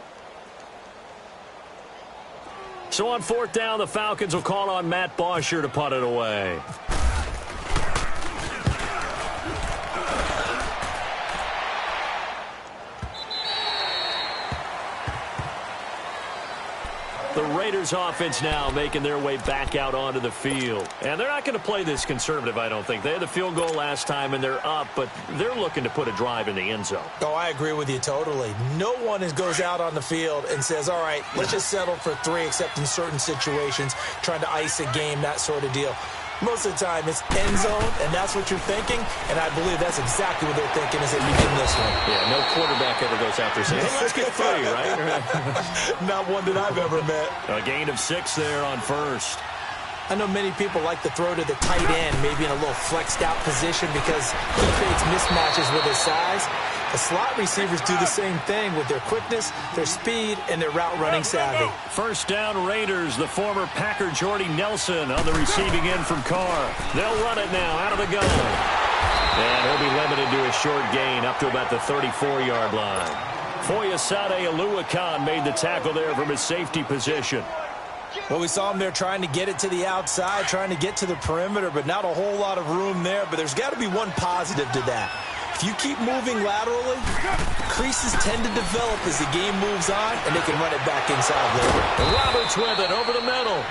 So on 4th down, the Falcons will call on Matt Bosher to punt it away. The Raiders offense now making their way back out onto the field. And they're not going to play this conservative, I don't think. They had the field goal last time, and they're up, but they're looking to put a drive in the end zone. Oh, I agree with you totally. No one goes out on the field and says, all right, let's just settle for 3, except in certain situations, trying to ice a game, that sort of deal. Most of the time, it's end zone, and that's what you're thinking, and I believe that's exactly what they're thinking is that you win this one. Yeah, no quarterback ever goes out there saying, hey, let's get 3, right? Not one that I've ever met. A gain of 6 there on first. I know many people like to throw to the tight end, maybe in a little flexed out position because he creates mismatches with his size. The slot receivers do the same thing with their quickness, their speed, and their route running savvy. First down Raiders, the former Packer Jordy Nelson on the receiving end from Carr. They'll run it now out of the gun. And he'll be limited to a short gain up to about the 34-yard line. Foyesade Oluwakan made the tackle there from his safety position. Well, we saw him there trying to get it to the outside, trying to get to the perimeter, but not a whole lot of room there. But there's got to be one positive to that. If you keep moving laterally, creases tend to develop as the game moves on, and they can run it back inside later. Roberts with it over the middle.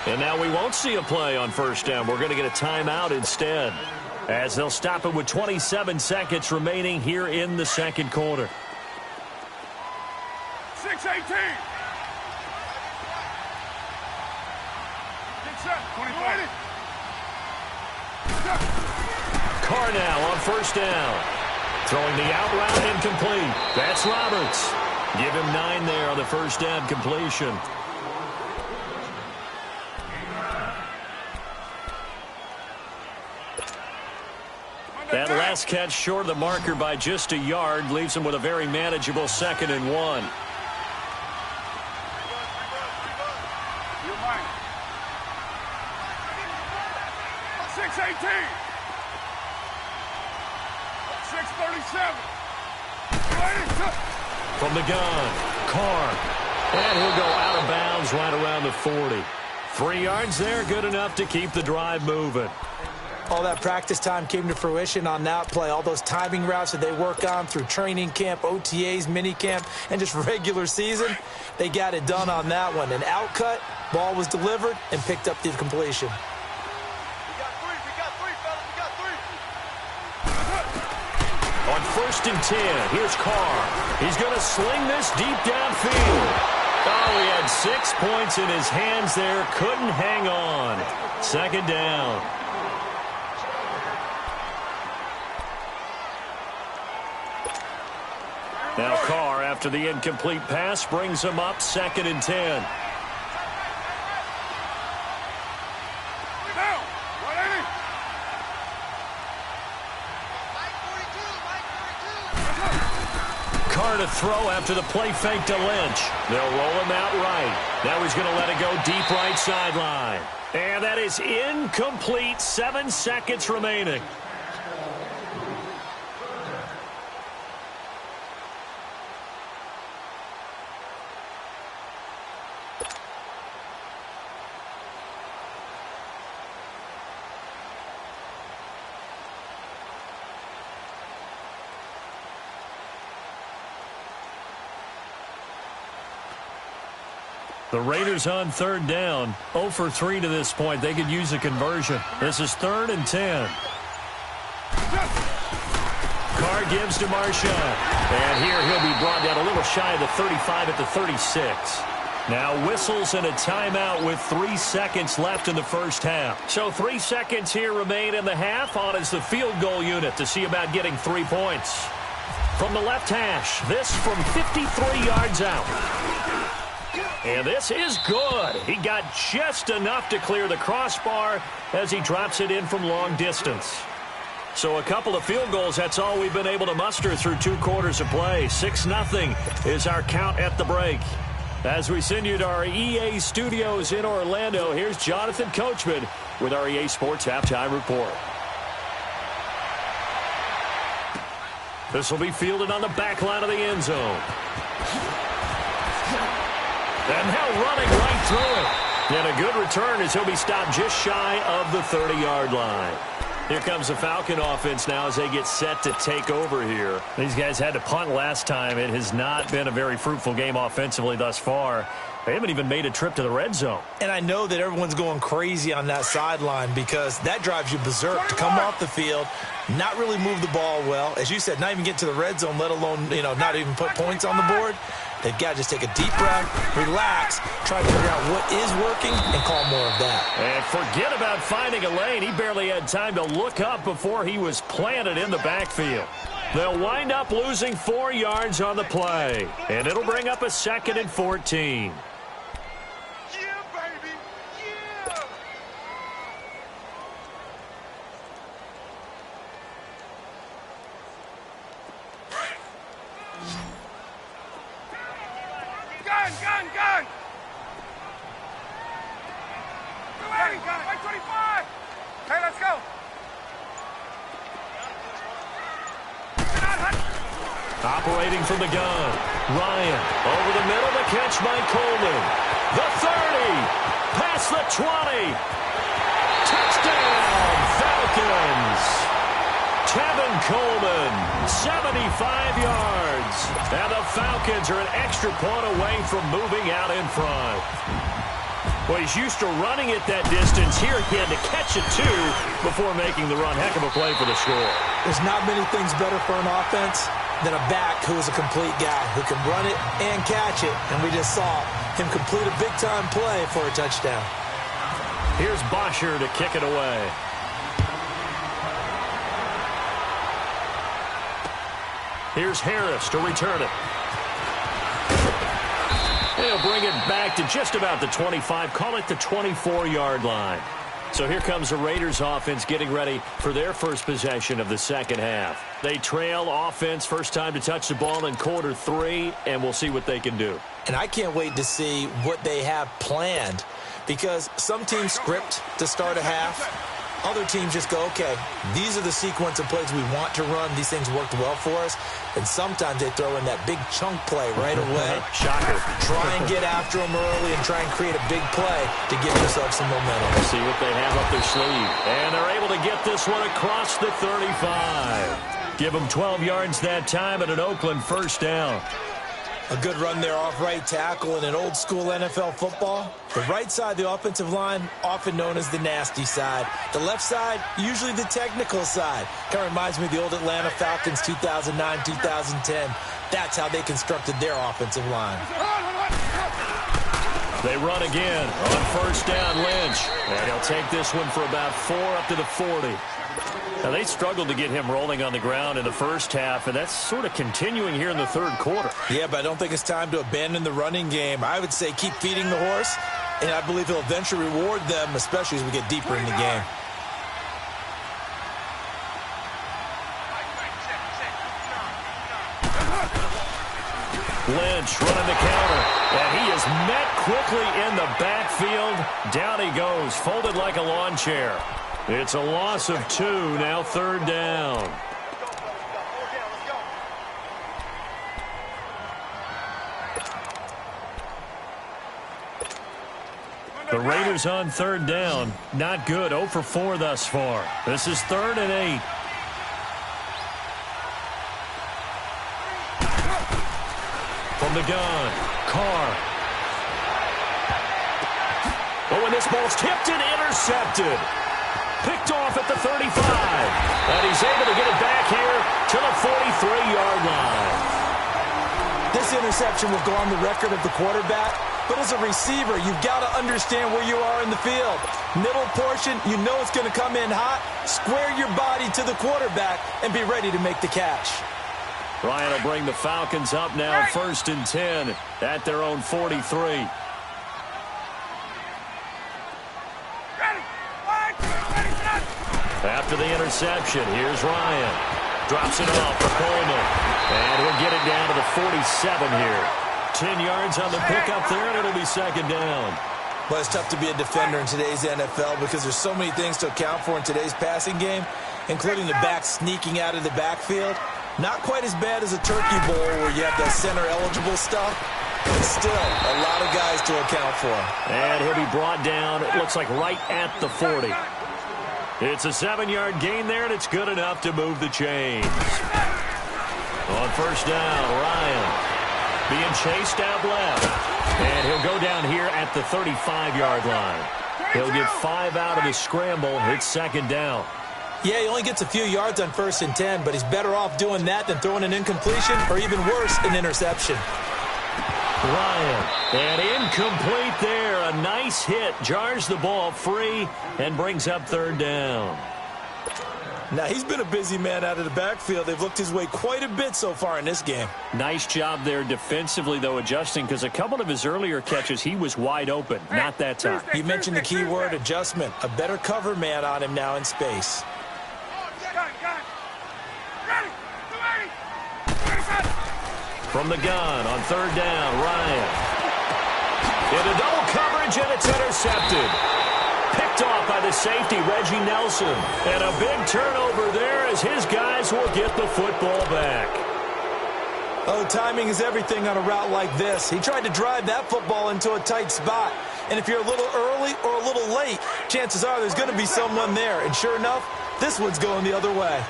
And now we won't see a play on first down. We're going to get a timeout instead, as they'll stop it with 27 seconds remaining here in the second quarter. 6-18. 20. Carr now on first down. Throwing the out route incomplete. That's Roberts. Give him 9 there on the first down completion. That last catch short of the marker by just a yard leaves him with a very manageable 2nd and 1. 6-18. 6:37. From the gun, Carr. And he'll go out of bounds right around the 40. 3 yards there, good enough to keep the drive moving. All that practice time came to fruition on that play. All those timing routes that they work on through training camp, OTAs, minicamp, and just regular season, they got it done on that one. An outcut, ball was delivered, and picked up the completion. On 1st and 10, here's Carr. He's going to sling this deep downfield. Oh, he had 6 points in his hands there. Couldn't hang on. 2nd down. Now Carr, after the incomplete pass, brings him up 2nd and 10. Carr to throw after the play fake to Lynch. They'll roll him out right. Now he's going to let it go deep right sideline. And that is incomplete. 7 seconds remaining. The Raiders on 3rd down. 0 for 3 to this point. They could use a conversion. This is 3rd and 10. Carr gives to Marchand. And here he'll be brought down a little shy of the 35 at the 36. Now whistles and a timeout with 3 seconds left in the first half. So 3 seconds here remain in the half. On is the field goal unit to see about getting 3 points. From the left hash, this from 53 yards out. And this is good. He got just enough to clear the crossbar as he drops it in from long distance. So a couple of field goals, that's all we've been able to muster through 2 quarters of play. 6-0 is our count at the break. As we send you to our EA studios in Orlando, here's Jonathan Coachman with our EA Sports Halftime Report. This will be fielded on the back line of the end zone. And now running right through it. And a good return as he'll be stopped just shy of the 30-yard line. Here comes the Falcon offense now as they get set to take over here. These guys had to punt last time. It has not been a very fruitful game offensively thus far. They haven't even made a trip to the red zone. And I know that everyone's going crazy on that sideline because that drives you berserk to come off the field, not really move the ball well. As you said, not even get to the red zone, let alone, not even put points on the board. They've got to just take a deep breath, relax, try to figure out what is working, and call more of that. And forget about finding a lane. He barely had time to look up before he was planted in the backfield. They'll wind up losing 4 yards on the play, and it'll bring up a 2nd and 14. Gun! Gun! 125! Hey, let's go! Operating from the gun, Ryan over the middle, the catch by Coleman. The 30, past the 20. Touchdown, Falcons. Tevin Coleman, 75 yards. And the Falcons are an extra point away from moving out in front. Well, he's used to running it that distance. Here he had to catch it, too, before making the run. Heck of a play for the score. There's not many things better for an offense than a back who is a complete guy who can run it and catch it. And we just saw him complete a big-time play for a touchdown. Here's Bosher to kick it away. Here's Harris to return it. He'll bring it back to just about the 25, call it the 24-yard line. So here comes the Raiders offense getting ready for their first possession of the second half. They trail offense, first time to touch the ball in quarter 3, and we'll see what they can do. And I can't wait to see what they have planned, because some teams script to start a half. Other teams just go, okay, these are the sequence of plays we want to run. These things worked well for us. And sometimes they throw in that big chunk play right away. Shocker. Try and get after them early and try and create a big play to give yourself some momentum. We'll see what they have up their sleeve. And they're able to get this one across the 35. Give them 12 yards that time and an Oakland first down. A good run there off right tackle in an old-school NFL football. The right side of the offensive line, often known as the nasty side. The left side, usually the technical side. Kind of reminds me of the old Atlanta Falcons 2009, 2010. That's how they constructed their offensive line. They run again on first down, Lynch. And he'll take this one for about 4 up to the 40. Now, they struggled to get him rolling on the ground in the first half, and that's sort of continuing here in the third quarter. Yeah, but I don't think it's time to abandon the running game. I would say keep feeding the horse, and I believe he'll eventually reward them, especially as we get deeper in the game. Lynch running the counter, and he is met quickly in the backfield. Down he goes, folded like a lawn chair. It's a loss of 2, now third down. The Raiders on third down. Not good, 0 for 4 thus far. This is 3rd and 8. From the gun, Carr. Oh, and this ball's tipped and intercepted. Picked off at the 35. And he's able to get it back here to the 43-yard line. This interception will go on the record of the quarterback, but as a receiver, you've got to understand where you are in the field. Middle portion, you know it's going to come in hot. Square your body to the quarterback and be ready to make the catch. Ryan will bring the Falcons up now, 1st and 10 at their own 43. After the interception, here's Ryan. Drops it off for Coleman. And he'll get it down to the 47 here. 10 yards on the pickup there, and it'll be 2nd down. Well, it's tough to be a defender in today's NFL because there's so many things to account for in today's passing game, including the back sneaking out of the backfield. Not quite as bad as a turkey bowl where you have that center-eligible stuff, but still a lot of guys to account for. And he'll be brought down, it looks like right at the 40. It's a 7-yard gain there, and it's good enough to move the chains. On first down, Ryan being chased out left. And he'll go down here at the 35-yard line. He'll get 5 out of the scramble. It's 2nd down. Yeah, he only gets a few yards on 1st and 10, but he's better off doing that than throwing an incompletion or even worse, an interception. Ryan, and incomplete there. A nice hit, jars the ball free, and brings up third down. Now, he's been a busy man out of the backfield. They've looked his way quite a bit so far in this game. Nice job there defensively, though, adjusting, because a couple of his earlier catches, he was wide open. Not that time. You mentioned the key word, adjustment. A better cover man on him now in space. From the gun on third down, Ryan. Into double coverage, and it's intercepted. Picked off by the safety, Reggie Nelson. And a big turnover there as his guys will get the football back. Oh, timing is everything on a route like this. He tried to drive that football into a tight spot. And if you're a little early or a little late, chances are there's going to be someone there. And sure enough, this one's going the other way.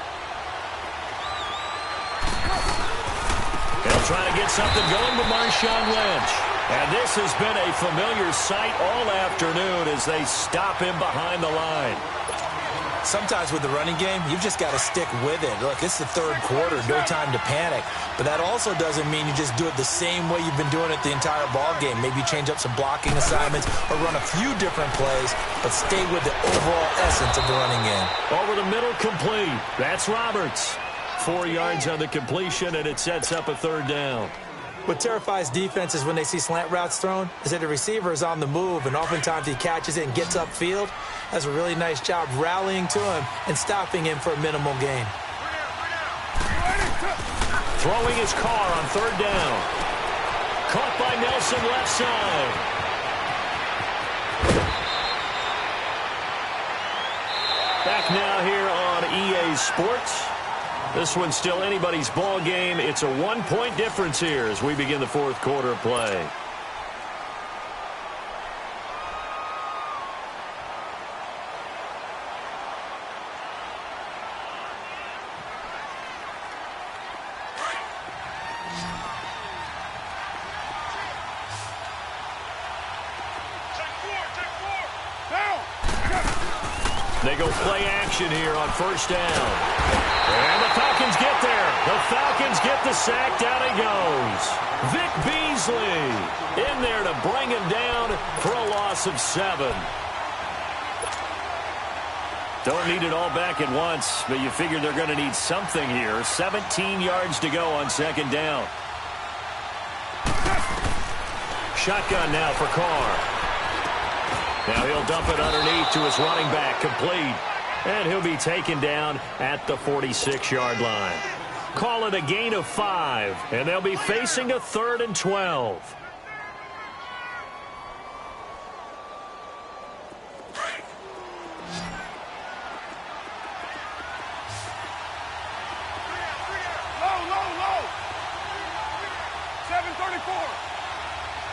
They'll try to get something going with Marshawn Lynch. And this has been a familiar sight all afternoon as they stop him behind the line. Sometimes with the running game, you've just got to stick with it. Look, it's the third quarter, no time to panic. But that also doesn't mean you just do it the same way you've been doing it the entire ball game. Maybe change up some blocking assignments or run a few different plays, but stay with the overall essence of the running game. Over the middle, complete. That's Roberts. 4 yards on the completion, and it sets up a third down. What terrifies defenses when they see slant routes thrown is that the receiver is on the move, and oftentimes he catches it and gets upfield. Does a really nice job rallying to him and stopping him for a minimal gain. Throwing his car on third down. Caught by Nelson left side. Back now here on EA Sports. This one's still anybody's ball game. It's a 1-point difference here as we begin the fourth quarter of play. They go play action here on first down. And the Falcons get there. The Falcons get the sack. Down he goes. Vic Beasley in there to bring him down for a loss of 7. Don't need it all back at once, but you figure they're going to need something here. 17 yards to go on second down. Shotgun now for Carr. Now he'll dump it underneath to his running back, complete. And he'll be taken down at the 46-yard line. Call it a gain of 5, and they'll be facing a 3rd and 12. Low. 734.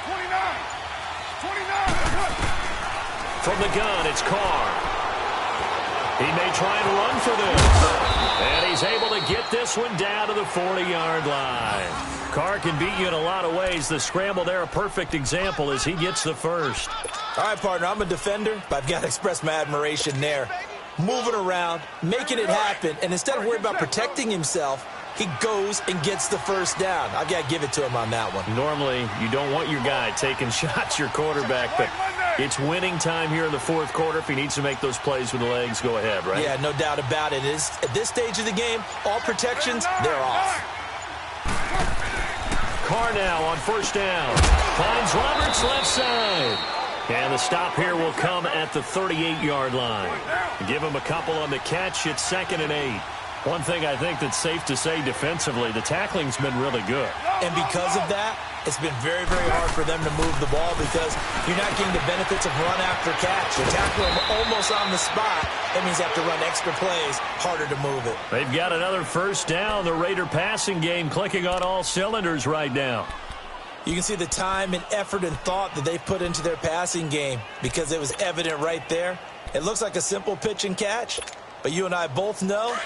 29. From the gun, it's Carr. He may try and run for this. And he's able to get this one down to the 40-yard line. Carr can beat you in a lot of ways. The scramble there, a perfect example as he gets the first. All right, partner, I'm a defender, but I've got to express my admiration there. Moving around, making it happen, and instead of worrying about protecting himself, he goes and gets the first down. I've got to give it to him on that one. Normally, you don't want your guy taking shots, your quarterback, but it's winning time here in the fourth quarter. If he needs to make those plays with the legs, go ahead, right? Yeah, no doubt about it. At this stage of the game, all protections, they're off. Carr now on first down. Finds Roberts left side. And the stop here will come at the 38-yard line. Give him a couple on the catch. It's 2nd and 8. One thing I think that's safe to say defensively, the tackling's been really good. And because of that, it's been very, very hard for them to move the ball because you're not getting the benefits of run after catch. You tackle them almost on the spot. That means you have to run extra plays, harder to move it. They've got another first down. The Raider passing game clicking on all cylinders right now. You can see the time and effort and thought that they put into their passing game because it was evident right there. It looks like a simple pitch and catch, but you and I both know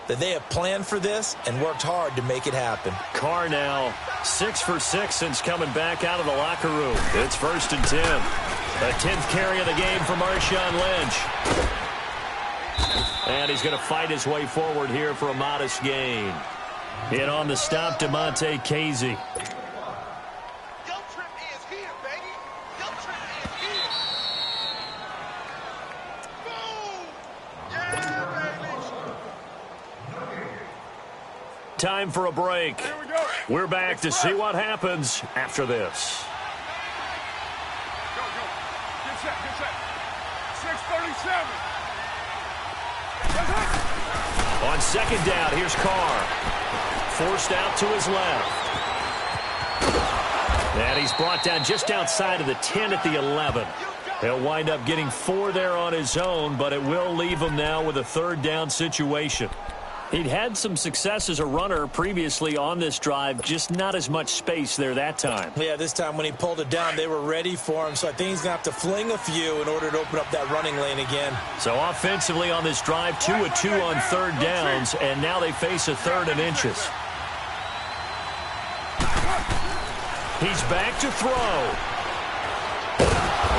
that they have planned for this and worked hard to make it happen. Carr now 6 for 6 since coming back out of the locker room. It's 1st and 10. The 10th carry of the game for Marshawn Lynch. And he's going to fight his way forward here for a modest gain. In on the stop, DeMonte Casey. time for a break. We're back to see what happens after this. Go. Get set. 6:37. On second down, here's Carr. Forced out to his left. And he's brought down just outside of the 10 at the 11. He'll wind up getting 4 there on his own, but it will leave him now with a third down situation. He'd had some success as a runner previously on this drive, just not as much space there that time. Yeah, this time when he pulled it down, they were ready for him, so I think he's going to have to fling a few in order to open up that running lane again. So offensively on this drive, 2 of 2 on third downs, and now they face a third and inches. He's back to throw.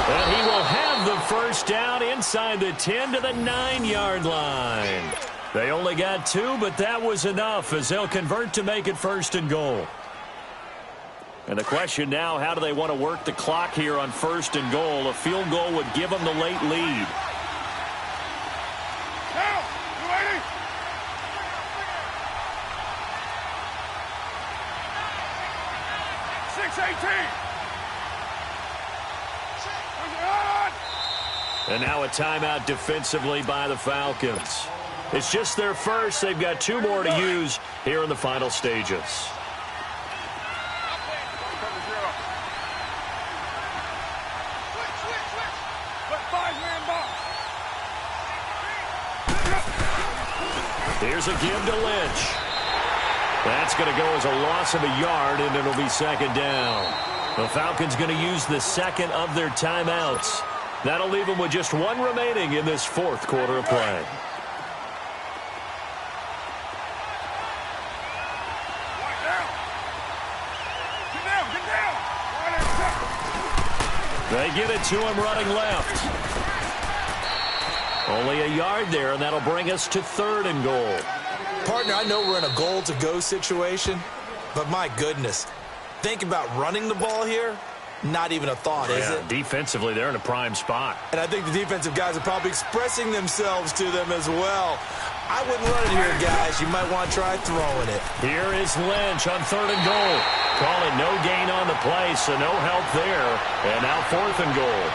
And he will have the first down inside the 10 to the 9-yard line. They only got 2, but that was enough as they'll convert to make it first and goal. And the question now, how do they want to work the clock here on first and goal? A field goal would give them the late lead. Now, you ready? And now a timeout defensively by the Falcons. It's just their first. They've got 2 more to use here in the final stages. Here's a give to Lynch. That's going to go as a loss of a yard, and it'll be second down. The Falcons going to use the second of their timeouts. That'll leave them with just 1 remaining in this fourth quarter of play. They get it to him running left. Only a yard there, and that'll bring us to third and goal. Partner, I know we're in a goal-to-go situation, but my goodness, think about running the ball here. Not even a thought, is it? Defensively, they're in a prime spot. And I think the defensive guys are probably expressing themselves to them as well. I wouldn't run it here, guys. You might want to try throwing it. Here is Lynch on third and goal. Call it no gain on the play, so no help there. And now fourth and goal.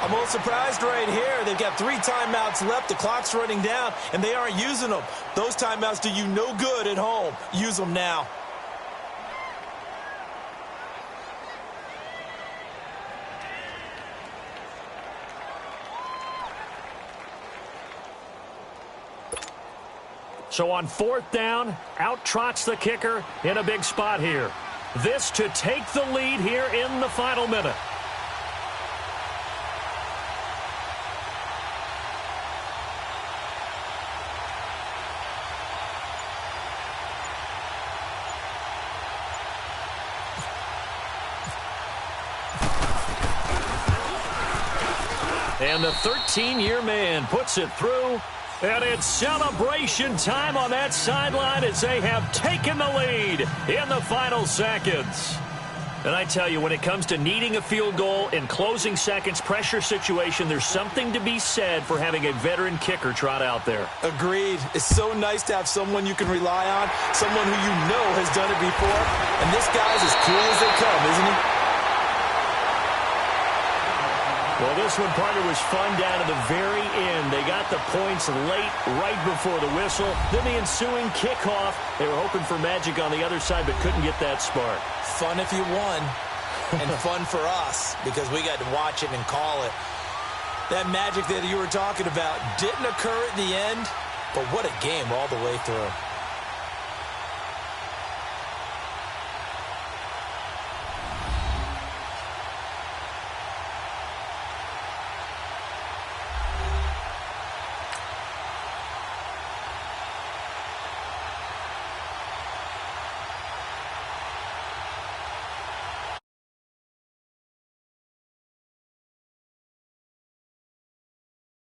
I'm a little surprised right here. They've got 3 timeouts left. The clock's running down, and they aren't using them. Those timeouts do you no good at home. Use them now. So on fourth down, out trots the kicker in a big spot here. This to take the lead here in the final minute. And the 13-year man puts it through. And it's celebration time on that sideline as they have taken the lead in the final seconds. And I tell you, when it comes to needing a field goal in closing seconds, pressure situation, there's something to be said for having a veteran kicker trot out there. Agreed. It's so nice to have someone you can rely on, someone who you know has done it before. And this guy's as cool as they come, isn't he? Well, this one, partner, was fun down to the very end. They got the points late, right before the whistle. Then the ensuing kickoff. They were hoping for magic on the other side, but couldn't get that spark. Fun if you won, and fun for us, because we got to watch it and call it. That magic that you were talking about didn't occur at the end, but what a game all the way through.